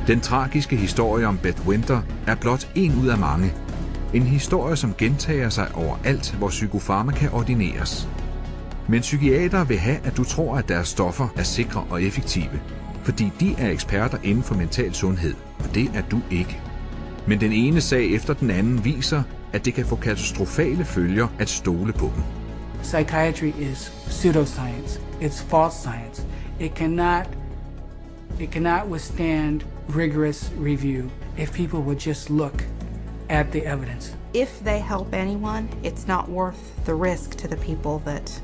Den tragiske historie om Beth Winter er blot en ud af mange. En historie, som gentager sig overalt, hvor psykofarmaka ordineres. Men psykiatere vil have, at du tror, at deres stoffer er sikre og effektive, fordi de er eksperter inden for mental sundhed, og det er du ikke. Men den ene sag efter den anden viser, at det kan få katastrofale følger at stole på dem. Psychiatry is pseudoscience. It's false science. It cannot withstand rigorous review if people would just look at the evidence. If they help anyone, it's not worth the risk to the people that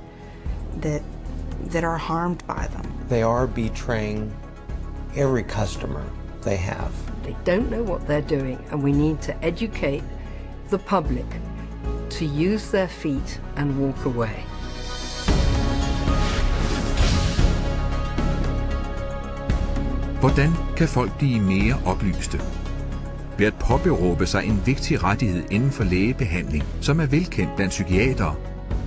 are harmed by them. They are betraying every customer they have. They don't know what they're doing, and we need to educate the public to use their feet and walk away. Hvordan kan folk blive mere oplyste? Ved at påberåbe sig en vigtig rettighed inden for lægebehandling, som er velkendt blandt psykiatere,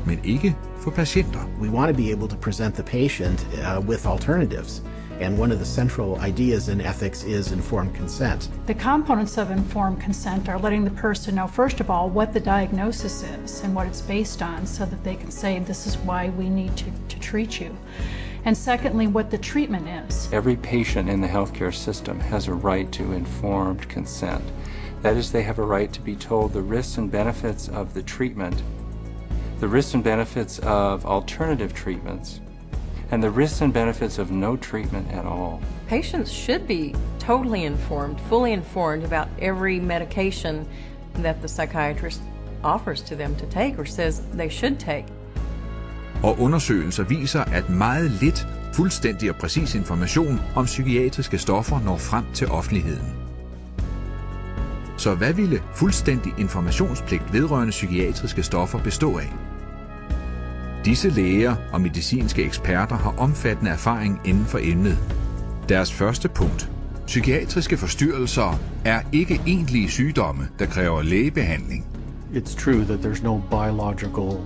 men ikke for patienter. We want to be able to present the patient with alternatives. And one of the central ideas in ethics is informed consent. The components of informed consent are letting the person know, first of all, what the diagnosis is and what it's based on, so that they can say, this is why we need to treat you. And secondly, what the treatment is. Every patient in the healthcare system has a right to informed consent. That is, they have a right to be told the risks and benefits of the treatment, the risks and benefits of alternative treatments, and the risks and benefits of no treatment at all. Patients should be totally informed, fully informed about every medication that the psychiatrist offers to them to take or says they should take. Og undersøgelser viser, at meget lidt fuldstændig og præcis information om psykiatriske stoffer når frem til offentligheden. Så hvad ville fuldstændig informationspligt vedrørende psykiatriske stoffer bestå af? Disse læger og medicinske eksperter har omfattende erfaring inden for emnet. Deres første punkt. Psykiatriske forstyrrelser er ikke egentlige sygdomme, der kræver lægebehandling. It's true that there's no biological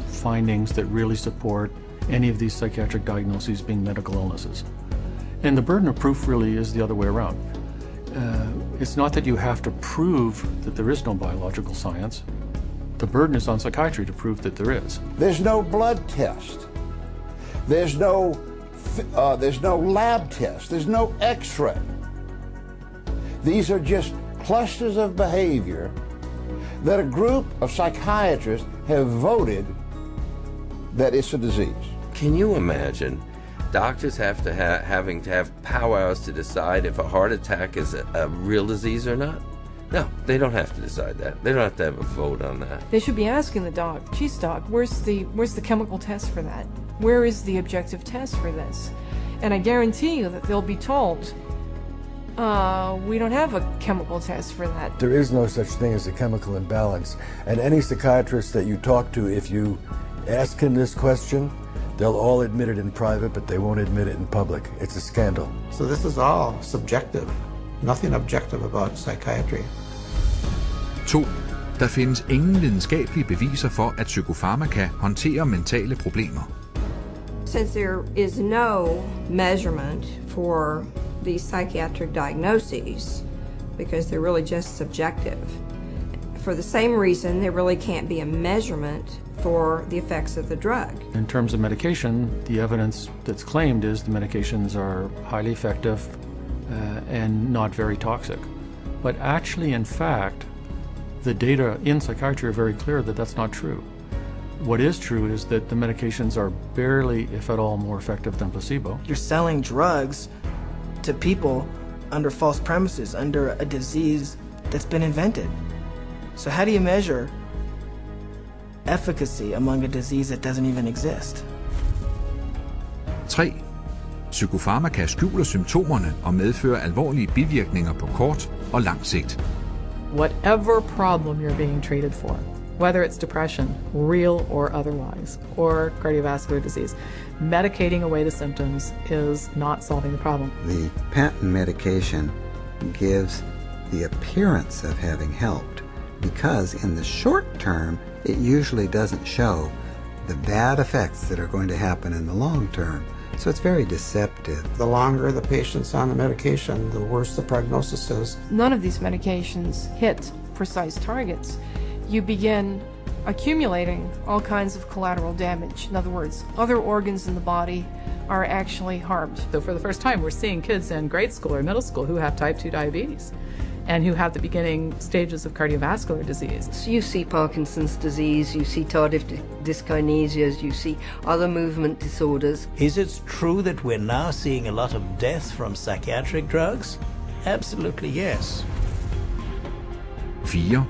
findings that really support any of these psychiatric diagnoses being medical illnesses. And the burden of proof really is the other way around. It's not that you have to prove that there is no biological science. The burden is on psychiatry to prove that there is. There's no blood test. There's no lab test. There's no x-ray. These are just clusters of behavior that a group of psychiatrists have voted that it's a disease. Can you imagine doctors having to have powwows to decide if a heart attack is a real disease or not? No, they don't have to decide that. They don't have to have a vote on that. They should be asking the doc, geez doc, where's the chemical test for that? Where is the objective test for this? And I guarantee you that they'll be told, we don't have a chemical test for that. There is no such thing as a chemical imbalance. And any psychiatrist that you talk to, if you ask him this question, they'll all admit it in private, but they won't admit it in public. It's a scandal. So this is all subjective. Nothing objective about psychiatry. 2. Der findes ingen videnskabelige beviser for, at psykofarmaka håndterer mentale problemer. Since there is no measurement for these psychiatric diagnoses, because they're really just subjective, for the same reason there really can't be a measurement for the effects of the drug. In terms of medication, the evidence that's claimed is the medications are highly effective and not very toxic. But actually, in fact, the data in psychiatry are very clear that that's not true. What is true is that the medications are barely, if at all, more effective than placebo. You're selling drugs to people under false premises, under a disease that's been invented. So how do you measure efficacy among a disease that doesn't even exist? 3. Psykofarmaka skjuler symptomerne og medfører alvorlige bivirkninger på kort og lang sigt. Whatever problem you're being treated for, whether it's depression, real or otherwise, or cardiovascular disease, medicating away the symptoms is not solving the problem. The patent medication gives the appearance of having helped because in the short term, it usually doesn't show the bad effects that are going to happen in the long term. So it's very deceptive. The longer the patient's on the medication, the worse the prognosis is. None of these medications hit precise targets. You begin accumulating all kinds of collateral damage. In other words, other organs in the body are actually harmed. So for the first time, we're seeing kids in grade school or middle school who have type 2 diabetes and who have the beginning stages of cardiovascular disease. So you see Parkinson's disease, you see tardive dyskinesias, you see other movement disorders. Is it true that we're now seeing a lot of death from psychiatric drugs? Absolutely yes. 4.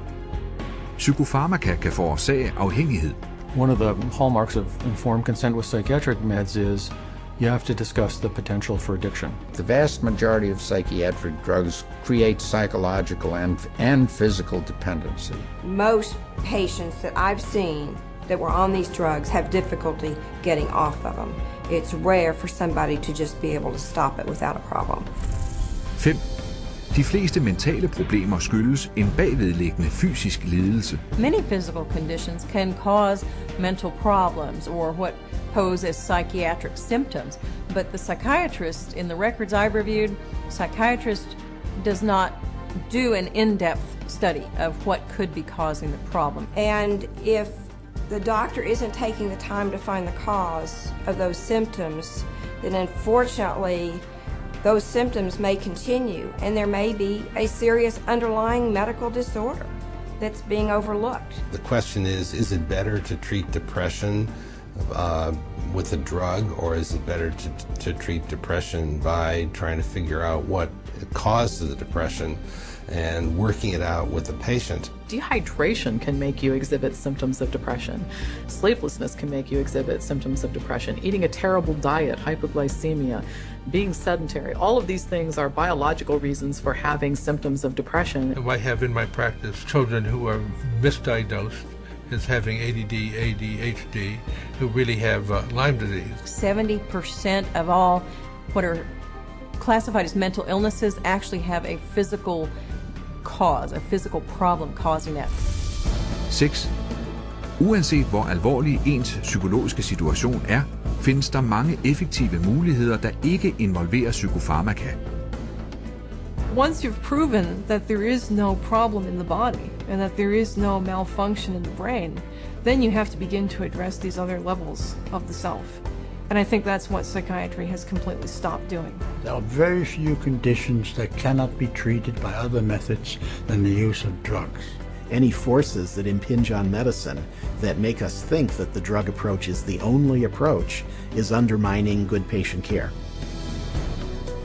Psykofarmaka kan forårsage afhængighed. One of the hallmarks of informed consent with psychiatric meds is You have to discuss the potential for addiction. The vast majority of psychiatric drugs create psychological and physical dependency. Most patients that I've seen that were on these drugs have difficulty getting off of them. It's rare for somebody to just be able to stop it without a problem. 5. De fleste mentale problemer skyldes en bagvedliggende fysisk lidelse. Many physical conditions can cause mental problems or what pose as psychiatric symptoms, but the psychiatrist, in the records I've reviewed, psychiatrist does not do an in-depth study of what could be causing the problem. And if the doctor isn't taking the time to find the cause of those symptoms, then unfortunately those symptoms may continue and there may be a serious underlying medical disorder that's being overlooked. The question is it better to treat depression with a drug, or is it better to treat depression by trying to figure out what caused the depression and working it out with the patient? Dehydration can make you exhibit symptoms of depression. Sleeplessness can make you exhibit symptoms of depression. Eating a terrible diet, hypoglycemia, being sedentary, all of these things are biological reasons for having symptoms of depression. I have in my practice children who are misdiagnosed as having ADD, ADHD, who really have Lyme disease. 70% of all what are classified as mental illnesses actually have a physical cause, a physical problem causing that. 6. Uanset hvor alvorlig ens psykologiske situation er, findes der mange effektive muligheder, der ikke involverer psykofarmaka. Once you've proven that there is no problem in the body and that there is no malfunction in the brain, then you have to begin to address these other levels of the self. And I think that's what psychiatry has completely stopped doing. There are very few conditions that cannot be treated by other methods than the use of drugs. Any forces that impinge on medicine that make us think that the drug approach is the only approach is undermining good patient care.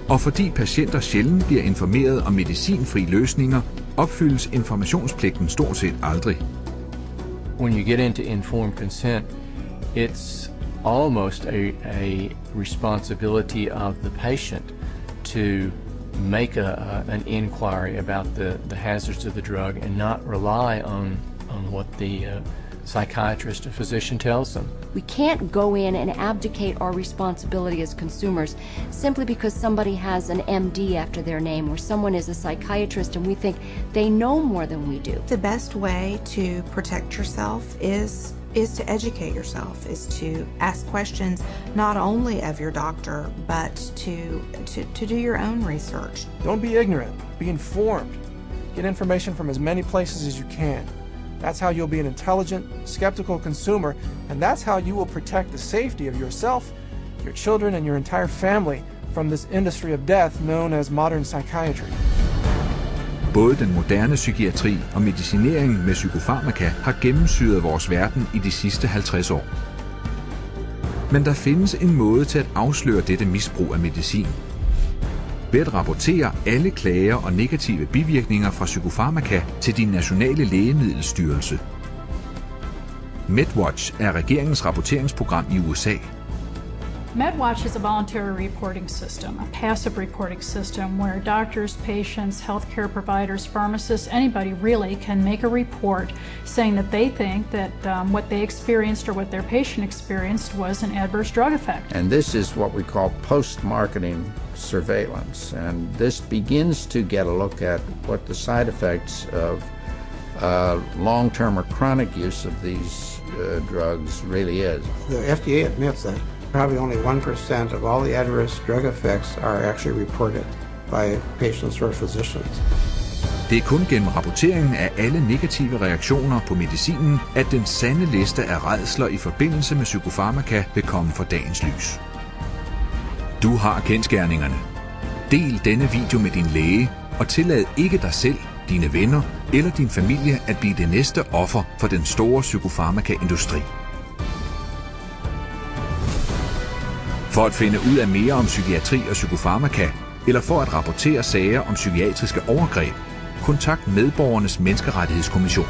Og fordi patienter sjældent bliver informeret om medicinfri løsninger, opfyldes informationspligten stort set aldrig. When you get into informed consent, it's almost a responsibility of the patient to make an inquiry about the hazards of the drug and not rely on what the psychiatrist or physician tells them. We can't go in and abdicate our responsibility as consumers simply because somebody has an MD after their name or someone is a psychiatrist and we think they know more than we do. The best way to protect yourself is to educate yourself, is to ask questions not only of your doctor, but to do your own research. Don't be ignorant, be informed. Get information from as many places as you can. That's how you'll be an intelligent, skeptical consumer, and that's how you will protect the safety of yourself, your children, and your entire family from this industry of death known as modern psychiatry. Både den moderne psykiatri og medicineringen med psykofarmaka har gennemsyret vores verden i de sidste 50 år. Men der findes en måde til at afsløre dette misbrug af medicin. Ved at rapportere alle klager og negative bivirkninger fra psykofarmaka til din nationale lægemiddelstyrelse. MedWatch er regeringens rapporteringsprogram i USA. MedWatch is a voluntary reporting system, a passive reporting system where doctors, patients, healthcare providers, pharmacists, anybody really can make a report saying that they think that what they experienced or what their patient experienced was an adverse drug effect. And this is what we call post-marketing surveillance. And this begins to get a look at what the side effects of long-term or chronic use of these drugs really is. The FDA admits that probably only 1% of all the adverse drug effects are actually reported by patients or physicians. Det er kun gennem rapporteringen af alle negative reaktioner på medicinen, at den sande liste af rædsler i forbindelse med psykofarmaka vil komme for dagens lys. Du har kendsgerningerne. Del denne video med din læge, og tillad ikke dig selv, dine venner eller din familie at blive det næste offer for den store psykofarmaka-industri. For at finde ud af mere om psykiatri og psykofarmaka, eller for at rapportere sager om psykiatriske overgreb, kontakt Medborgernes Menneskerettighedskommission.